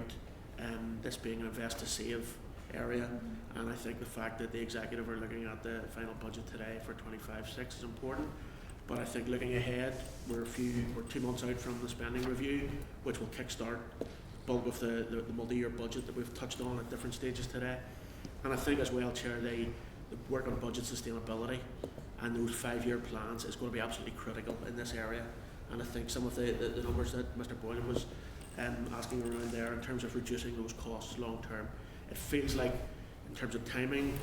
this being an invest to save area, and I think the fact that the executive are looking at the final budget today for 25/6 is important. But I think looking ahead, we're 2 months out from the spending review, which will kickstart bulk of the multi-year budget that we've touched on at different stages today. And I think as well, Chair, the work on budget sustainability and those 5-year plans is going to be absolutely critical in this area. And I think some of the numbers that Mr. Boylan was asking around there in terms of reducing those costs long term, it feels like in terms of timing,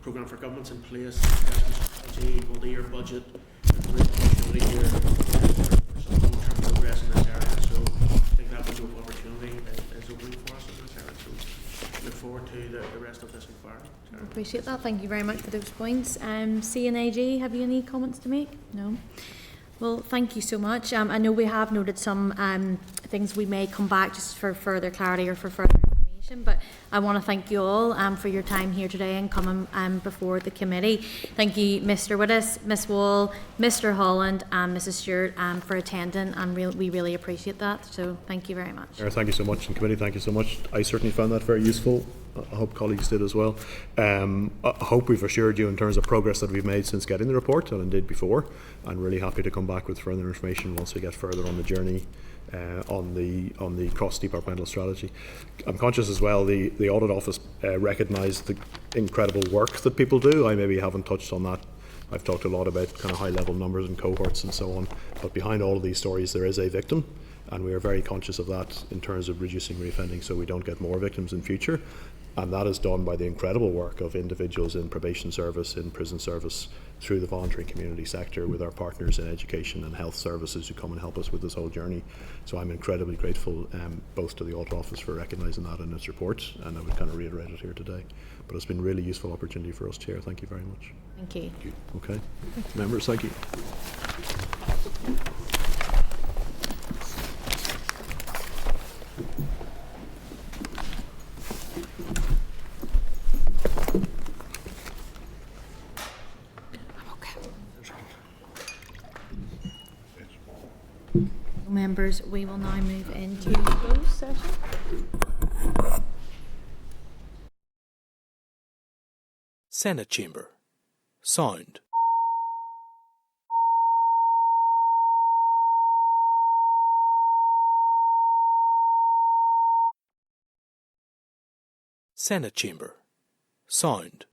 programme for governments in place, strategy, multi-year budget, and the opportunity here for some long-term progress in this area. So I think that window of opportunity is opening for us in this area. So look forward to the rest of this inquiry. Appreciate that. Thank you very much for those points. CNAG, have you any comments to make? No. Well, thank you so much. I know we have noted some things we may come back just for further clarity or for further information, but I want to thank you all for your time here today and coming before the committee. Thank you, Mr. Wittes, Ms. Wall, Mr. Holland and Mrs. Stewart for attending, and we really appreciate that. So thank you very much. Thank you so much, and committee, thank you so much. I certainly found that very useful. I hope colleagues did as well. I hope we've assured you in terms of progress that we've made since getting the report, and indeed before. I'm really happy to come back with further information once we get further on the journey on the cross-departmental strategy. I'm conscious as well the Audit Office recognised the incredible work that people do. I maybe haven't touched on that. I've talked a lot about kind of high-level numbers and cohorts and so on, but behind all of these stories there is a victim, and we are very conscious of that in terms of reducing reoffending so we don't get more victims in future. And that is done by the incredible work of individuals in probation service, in prison service, through the voluntary community sector, with our partners in education and health services who come and help us with this whole journey. So I'm incredibly grateful both to the Audit Office for recognising that in its report, and I would kind of reiterate it here today. But it's been a really useful opportunity for us, Chair. Thank you very much. Thank you. Okay. Members, thank you. Members, we will now move into closed session. Senate Chamber. Sound. Senate Chamber. Sound.